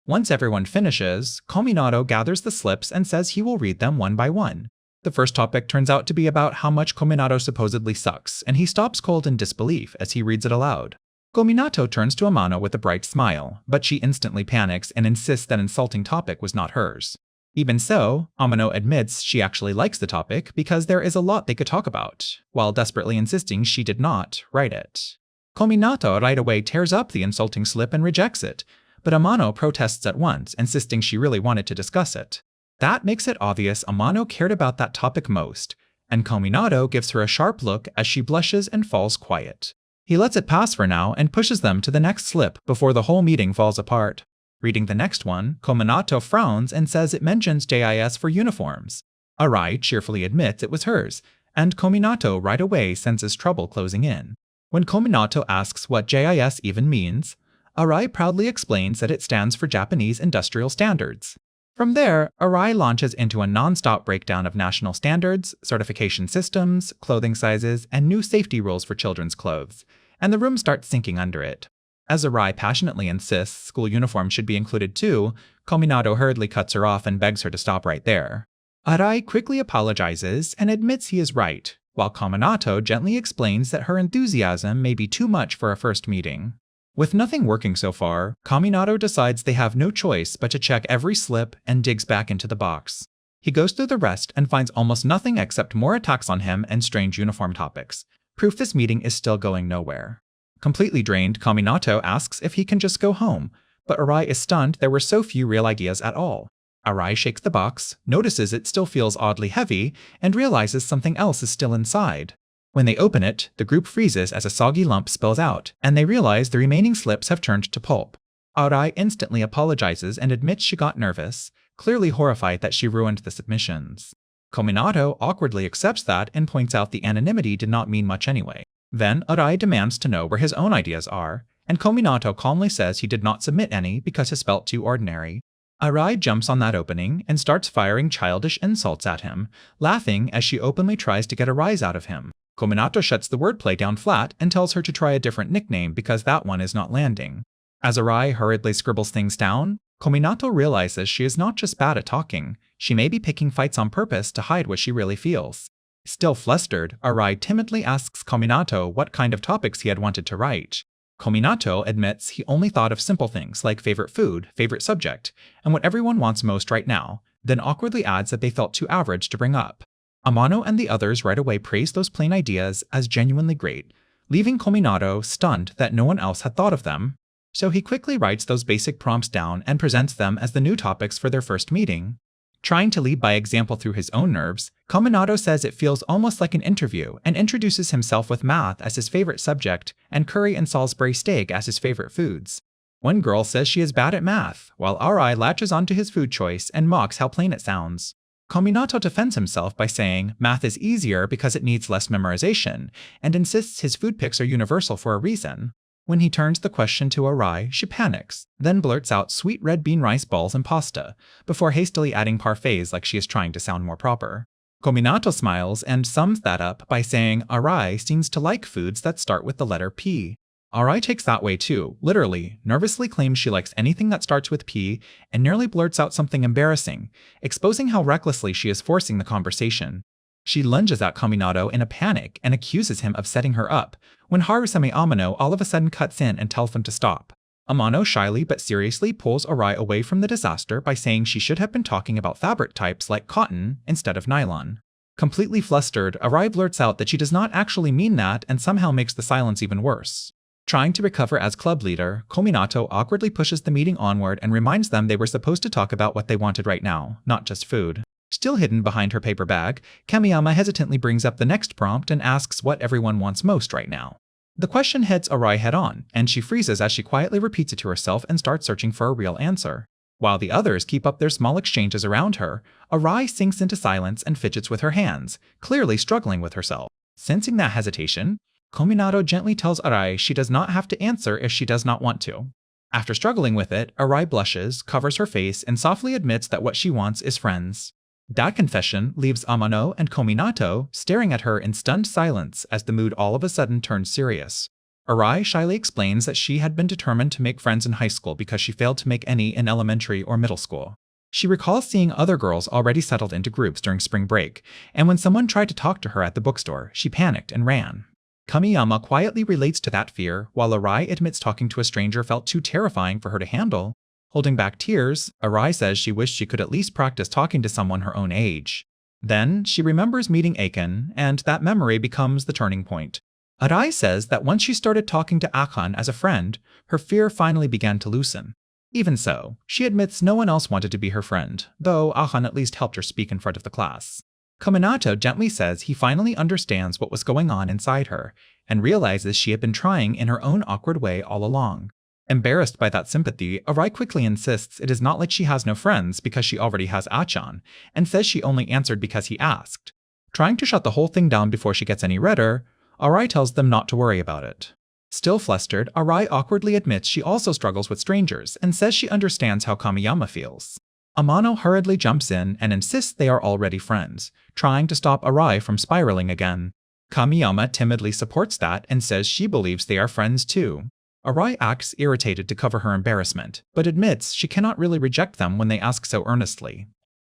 Once everyone finishes, Kominato gathers the slips and says he will read them one by one. The first topic turns out to be about how much Kominato supposedly sucks, and he stops cold in disbelief as he reads it aloud. Kominato turns to Amano with a bright smile, but she instantly panics and insists that insulting topic was not hers. Even so, Amano admits she actually likes the topic because there is a lot they could talk about, while desperately insisting she did not write it. Kominato right away tears up the insulting slip and rejects it, but Amano protests at once, insisting she really wanted to discuss it. That makes it obvious Amano cared about that topic most, and Kominato gives her a sharp look as she blushes and falls quiet. He lets it pass for now and pushes them to the next slip before the whole meeting falls apart. Reading the next one, Kominato frowns and says it mentions JIS for uniforms. Arai cheerfully admits it was hers, and Kominato right away senses trouble closing in. When Kominato asks what JIS even means, Arai proudly explains that it stands for Japanese Industrial Standards. From there, Arai launches into a non-stop breakdown of national standards, certification systems, clothing sizes, and new safety rules for children's clothes, and the room starts sinking under it. As Arai passionately insists school uniforms should be included too, Kominato hurriedly cuts her off and begs her to stop right there. Arai quickly apologizes and admits he is right, while Kominato gently explains that her enthusiasm may be too much for a first meeting. With nothing working so far, Kominato decides they have no choice but to check every slip and digs back into the box. He goes through the rest and finds almost nothing except more attacks on him and strange uniform topics, proof this meeting is still going nowhere. Completely drained, Kominato asks if he can just go home, but Arai is stunned there were so few real ideas at all. Arai shakes the box, notices it still feels oddly heavy, and realizes something else is still inside. When they open it, the group freezes as a soggy lump spills out, and they realize the remaining slips have turned to pulp. Arai instantly apologizes and admits she got nervous, clearly horrified that she ruined the submissions. Kominato awkwardly accepts that and points out the anonymity did not mean much anyway. Then Arai demands to know where his own ideas are, and Kominato calmly says he did not submit any because his felt too ordinary. Arai jumps on that opening and starts firing childish insults at him, laughing as she openly tries to get a rise out of him. Kominato shuts the wordplay down flat and tells her to try a different nickname because that one is not landing. As Arai hurriedly scribbles things down, Kominato realizes she is not just bad at talking, she may be picking fights on purpose to hide what she really feels. Still flustered, Arai timidly asks Kominato what kind of topics he had wanted to write. Kominato admits he only thought of simple things like favorite food, favorite subject, and what everyone wants most right now, then awkwardly adds that they felt too average to bring up. Amano and the others right away praise those plain ideas as genuinely great, leaving Kominato stunned that no one else had thought of them. So he quickly writes those basic prompts down and presents them as the new topics for their first meeting. Trying to lead by example through his own nerves, Kominato says it feels almost like an interview and introduces himself with math as his favorite subject and curry and Salisbury steak as his favorite foods. One girl says she is bad at math, while Arai latches onto his food choice and mocks how plain it sounds. Kominato defends himself by saying math is easier because it needs less memorization, and insists his food picks are universal for a reason. When he turns the question to Arai, she panics, then blurts out sweet red bean rice balls and pasta, before hastily adding parfaits like she is trying to sound more proper. Kominato smiles and sums that up by saying Arai seems to like foods that start with the letter P. Arai takes that way too, literally, nervously claims she likes anything that starts with P, and nearly blurts out something embarrassing, exposing how recklessly she is forcing the conversation. She lunges at Kominato in a panic and accuses him of setting her up, when Harusame Amano all of a sudden cuts in and tells them to stop. Amano shyly but seriously pulls Arai away from the disaster by saying she should have been talking about fabric types like cotton instead of nylon. Completely flustered, Arai blurts out that she does not actually mean that and somehow makes the silence even worse. Trying to recover as club leader, Kominato awkwardly pushes the meeting onward and reminds them they were supposed to talk about what they wanted right now, not just food. Still hidden behind her paper bag, Kamiyama hesitantly brings up the next prompt and asks what everyone wants most right now. The question hits Arai head-on, and she freezes as she quietly repeats it to herself and starts searching for a real answer. While the others keep up their small exchanges around her, Arai sinks into silence and fidgets with her hands, clearly struggling with herself. Sensing that hesitation, Kominato gently tells Arai she does not have to answer if she does not want to. After struggling with it, Arai blushes, covers her face, and softly admits that what she wants is friends. That confession leaves Amano and Kominato staring at her in stunned silence as the mood all of a sudden turns serious. Arai shyly explains that she had been determined to make friends in high school because she failed to make any in elementary or middle school. She recalls seeing other girls already settled into groups during spring break, and when someone tried to talk to her at the bookstore, she panicked and ran. Kamiyama quietly relates to that fear, while Arai admits talking to a stranger felt too terrifying for her to handle. Holding back tears, Arai says she wished she could at least practice talking to someone her own age. Then, she remembers meeting Akan, and that memory becomes the turning point. Arai says that once she started talking to Akan as a friend, her fear finally began to loosen. Even so, she admits no one else wanted to be her friend, though Akan at least helped her speak in front of the class. Kominato gently says he finally understands what was going on inside her, and realizes she had been trying in her own awkward way all along. Embarrassed by that sympathy, Arai quickly insists it is not like she has no friends because she already has Achan, and says she only answered because he asked. Trying to shut the whole thing down before she gets any redder, Arai tells them not to worry about it. Still flustered, Arai awkwardly admits she also struggles with strangers and says she understands how Kamiyama feels. Amano hurriedly jumps in and insists they are already friends, trying to stop Arai from spiraling again. Kamiyama timidly supports that and says she believes they are friends too. Arai acts irritated to cover her embarrassment, but admits she cannot really reject them when they ask so earnestly.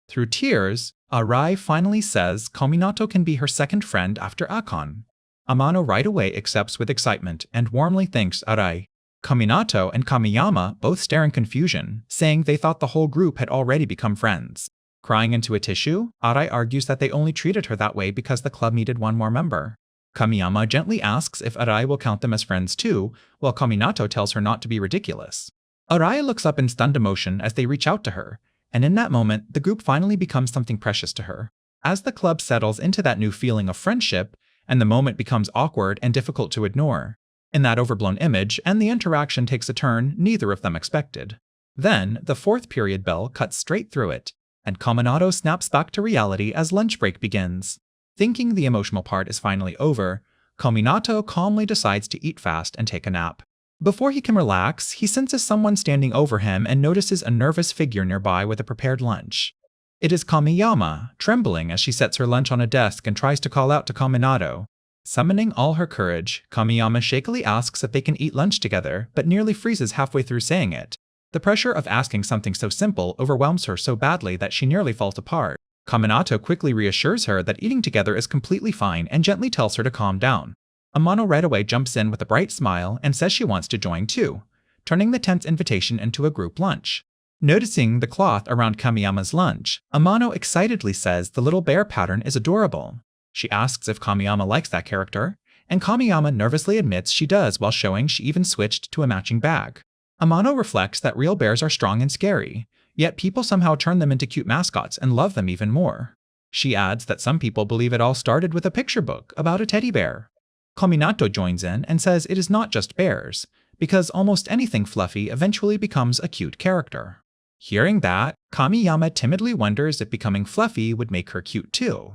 Through tears, Arai finally says Kominato can be her second friend after Akan. Amano right away accepts with excitement and warmly thanks Arai. Kominato and Kamiyama both stare in confusion, saying they thought the whole group had already become friends. Crying into a tissue, Arai argues that they only treated her that way because the club needed one more member. Kamiyama gently asks if Arai will count them as friends too, while Kominato tells her not to be ridiculous. Arai looks up in stunned emotion as they reach out to her, and in that moment, the group finally becomes something precious to her. As the club settles into that new feeling of friendship, and the moment becomes awkward and difficult to ignore. In that overblown image, and the interaction takes a turn neither of them expected. Then, the fourth period bell cuts straight through it, and Kaminato snaps back to reality as lunch break begins. Thinking the emotional part is finally over, Kaminato calmly decides to eat fast and take a nap. Before he can relax, he senses someone standing over him and notices a nervous figure nearby with a prepared lunch. It is Kamiyama, trembling as she sets her lunch on a desk and tries to call out to Kaminato. Summoning all her courage, Kamiyama shakily asks if they can eat lunch together, but nearly freezes halfway through saying it. The pressure of asking something so simple overwhelms her so badly that she nearly falls apart. Kaminato quickly reassures her that eating together is completely fine and gently tells her to calm down. Amano right away jumps in with a bright smile and says she wants to join too, turning the tense invitation into a group lunch. Noticing the cloth around Kamiyama's lunch, Amano excitedly says the little bear pattern is adorable. She asks if Kamiyama likes that character, and Kamiyama nervously admits she does while showing she even switched to a matching bag. Amano reflects that real bears are strong and scary, yet people somehow turn them into cute mascots and love them even more. She adds that some people believe it all started with a picture book about a teddy bear. Kaminato joins in and says it is not just bears, because almost anything fluffy eventually becomes a cute character. Hearing that, Kamiyama timidly wonders if becoming fluffy would make her cute too.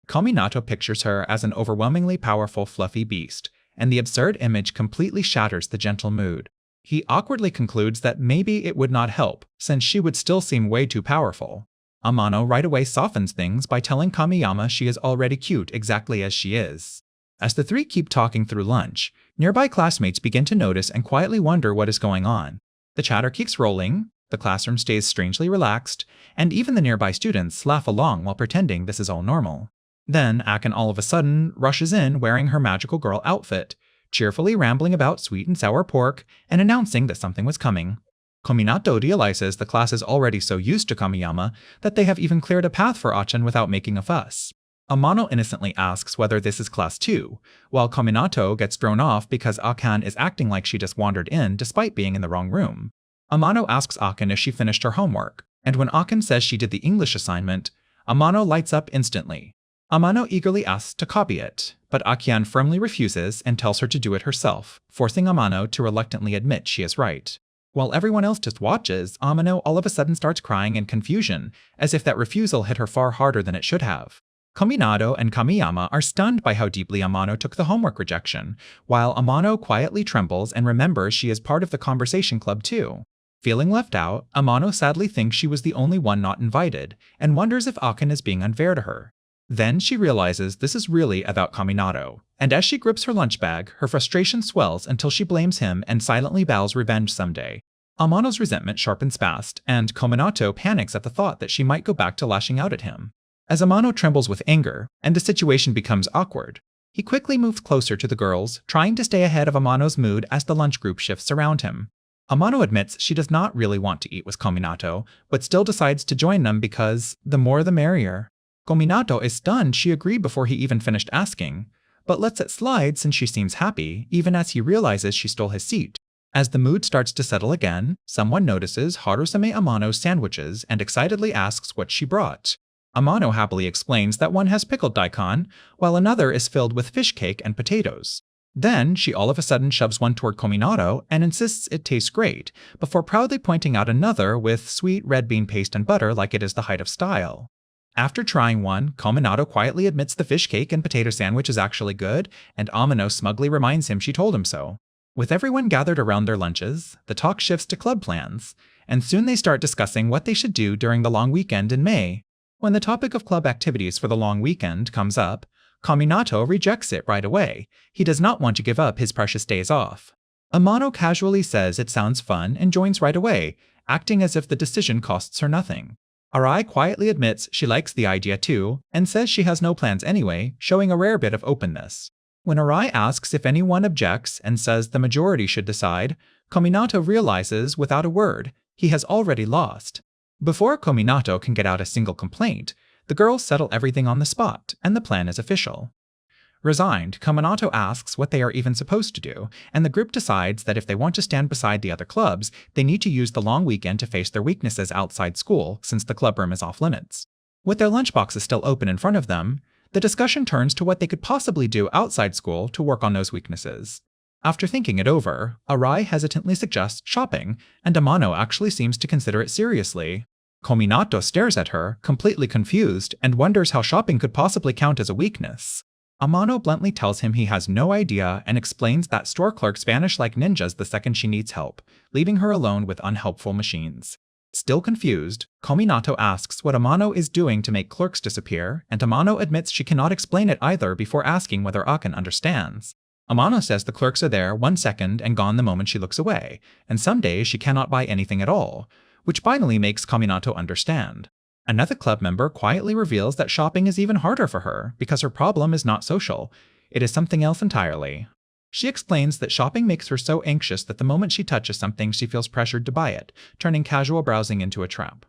Kaminato pictures her as an overwhelmingly powerful fluffy beast, and the absurd image completely shatters the gentle mood. He awkwardly concludes that maybe it would not help, since she would still seem way too powerful. Amano right away softens things by telling Kamiyama she is already cute exactly as she is. As the three keep talking through lunch, nearby classmates begin to notice and quietly wonder what is going on. The chatter keeps rolling, the classroom stays strangely relaxed, and even the nearby students laugh along while pretending this is all normal. Then Aken all of a sudden rushes in wearing her magical girl outfit, cheerfully rambling about sweet and sour pork and announcing that something was coming. Kaminato realizes the class is already so used to Kamiyama that they have even cleared a path for Achan without making a fuss. Amano innocently asks whether this is class 2, while Kaminato gets thrown off because Akan is acting like she just wandered in despite being in the wrong room. Amano asks Akan if she finished her homework, and when Akan says she did the English assignment, Amano lights up instantly. Amano eagerly asks to copy it, but Akian firmly refuses and tells her to do it herself, forcing Amano to reluctantly admit she is right. While everyone else just watches, Amano all of a sudden starts crying in confusion, as if that refusal hit her far harder than it should have. Kaminato and Kamiyama are stunned by how deeply Amano took the homework rejection, while Amano quietly trembles and remembers she is part of the conversation club too. Feeling left out, Amano sadly thinks she was the only one not invited, and wonders if Akan is being unfair to her. Then she realizes this is really about Kaminato, and as she grips her lunch bag, her frustration swells until she blames him and silently vows revenge someday. Amano's resentment sharpens fast, and Kaminato panics at the thought that she might go back to lashing out at him. As Amano trembles with anger, and the situation becomes awkward, he quickly moves closer to the girls, trying to stay ahead of Amano's mood as the lunch group shifts around him. Amano admits she does not really want to eat with Kaminato, but still decides to join them because the more the merrier. Kaminato is stunned she agreed before he even finished asking, but lets it slide since she seems happy, even as he realizes she stole his seat. As the mood starts to settle again, someone notices Harusame Amano's sandwiches and excitedly asks what she brought. Amano happily explains that one has pickled daikon, while another is filled with fish cake and potatoes. Then she all of a sudden shoves one toward Kaminato and insists it tastes great, before proudly pointing out another with sweet red bean paste and butter like it is the height of style. After trying one, Kaminato quietly admits the fish cake and potato sandwich is actually good, and Amano smugly reminds him she told him so. With everyone gathered around their lunches, the talk shifts to club plans, and soon they start discussing what they should do during the long weekend in May. When the topic of club activities for the long weekend comes up, Kaminato rejects it right away. He does not want to give up his precious days off. Amano casually says it sounds fun and joins right away, acting as if the decision costs her nothing. Arai quietly admits she likes the idea too, and says she has no plans anyway, showing a rare bit of openness. When Arai asks if anyone objects and says the majority should decide, Kaminato realizes, without a word, he has already lost. Before Kaminato can get out a single complaint, the girls settle everything on the spot, and the plan is official. Resigned, Kaminato asks what they are even supposed to do, and the group decides that if they want to stand beside the other clubs, they need to use the long weekend to face their weaknesses outside school, since the clubroom is off limits. With their lunchboxes still open in front of them, the discussion turns to what they could possibly do outside school to work on those weaknesses. After thinking it over, Arai hesitantly suggests shopping, and Amano actually seems to consider it seriously. Kominato stares at her, completely confused, and wonders how shopping could possibly count as a weakness. Amano bluntly tells him he has no idea and explains that store clerks vanish like ninjas the second she needs help, leaving her alone with unhelpful machines. Still confused, Kominato asks what Amano is doing to make clerks disappear, and Amano admits she cannot explain it either before asking whether Akan understands. Amano says the clerks are there 1 second and gone the moment she looks away, and some days she cannot buy anything at all, which finally makes Kominato understand. Another club member quietly reveals that shopping is even harder for her because her problem is not social, it is something else entirely. She explains that shopping makes her so anxious that the moment she touches something she feels pressured to buy it, turning casual browsing into a trap.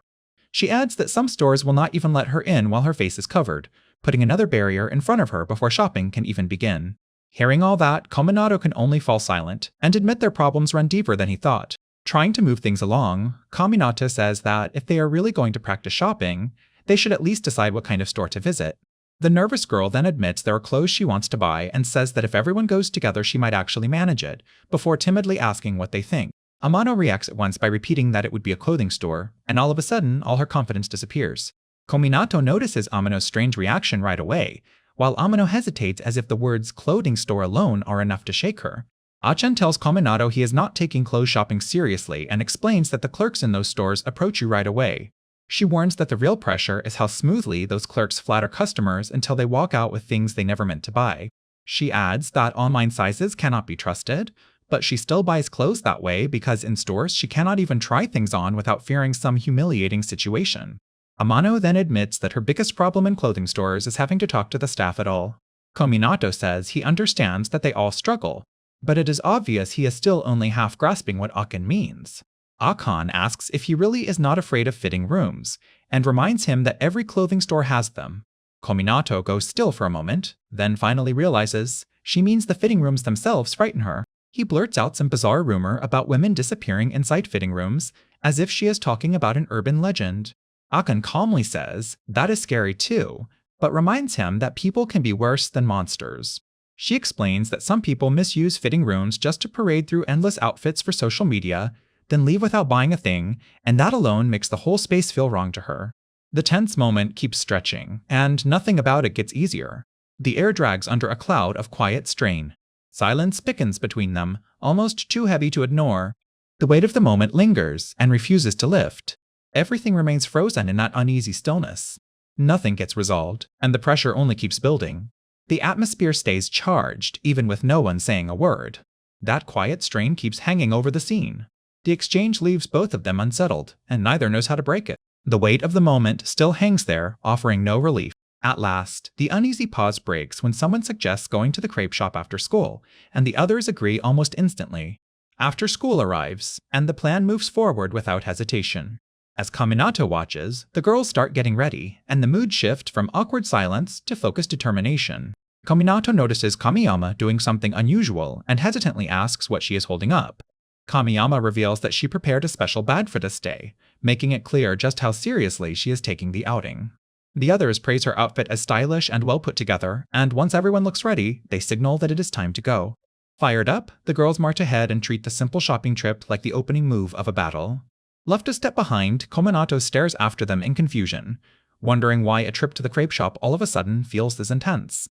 She adds that some stores will not even let her in while her face is covered, putting another barrier in front of her before shopping can even begin. Hearing all that, Kominato can only fall silent and admit their problems run deeper than he thought. Trying to move things along, Kominato says that if they are really going to practice shopping, they should at least decide what kind of store to visit. The nervous girl then admits there are clothes she wants to buy and says that if everyone goes together she might actually manage it, before timidly asking what they think. Amano reacts at once by repeating that it would be a clothing store, and all of a sudden, all her confidence disappears. Kominato notices Amano's strange reaction right away, while Amano hesitates as if the words clothing store alone are enough to shake her. Achan tells Kominato he is not taking clothes shopping seriously and explains that the clerks in those stores approach you right away. She warns that the real pressure is how smoothly those clerks flatter customers until they walk out with things they never meant to buy. She adds that online sizes cannot be trusted, but she still buys clothes that way because in stores she cannot even try things on without fearing some humiliating situation. Amano then admits that her biggest problem in clothing stores is having to talk to the staff at all. Kominato says he understands that they all struggle, but it is obvious he is still only half grasping what Akan means. Akan asks if he really is not afraid of fitting rooms, and reminds him that every clothing store has them. Kominato goes still for a moment, then finally realizes she means the fitting rooms themselves frighten her. He blurts out some bizarre rumor about women disappearing inside fitting rooms, as if she is talking about an urban legend. Akan calmly says that is scary too, but reminds him that people can be worse than monsters. She explains that some people misuse fitting rooms just to parade through endless outfits for social media, then leave without buying a thing, and that alone makes the whole space feel wrong to her. The tense moment keeps stretching, and nothing about it gets easier. The air drags under a cloud of quiet strain. Silence thickens between them, almost too heavy to ignore. The weight of the moment lingers and refuses to lift. Everything remains frozen in that uneasy stillness. Nothing gets resolved, and the pressure only keeps building. The atmosphere stays charged, even with no one saying a word. That quiet strain keeps hanging over the scene. The exchange leaves both of them unsettled, and neither knows how to break it. The weight of the moment still hangs there, offering no relief. At last, the uneasy pause breaks when someone suggests going to the crepe shop after school, and the others agree almost instantly. After school arrives, and the plan moves forward without hesitation. As Kominato watches, the girls start getting ready, and the mood shift from awkward silence to focused determination. Kominato notices Kamiyama doing something unusual and hesitantly asks what she is holding up. Kamiyama reveals that she prepared a special bag for this day, making it clear just how seriously she is taking the outing. The others praise her outfit as stylish and well put together, and once everyone looks ready, they signal that it is time to go. Fired up, the girls march ahead and treat the simple shopping trip like the opening move of a battle. Left a step behind, Kominato stares after them in confusion, wondering why a trip to the crepe shop all of a sudden feels this intense.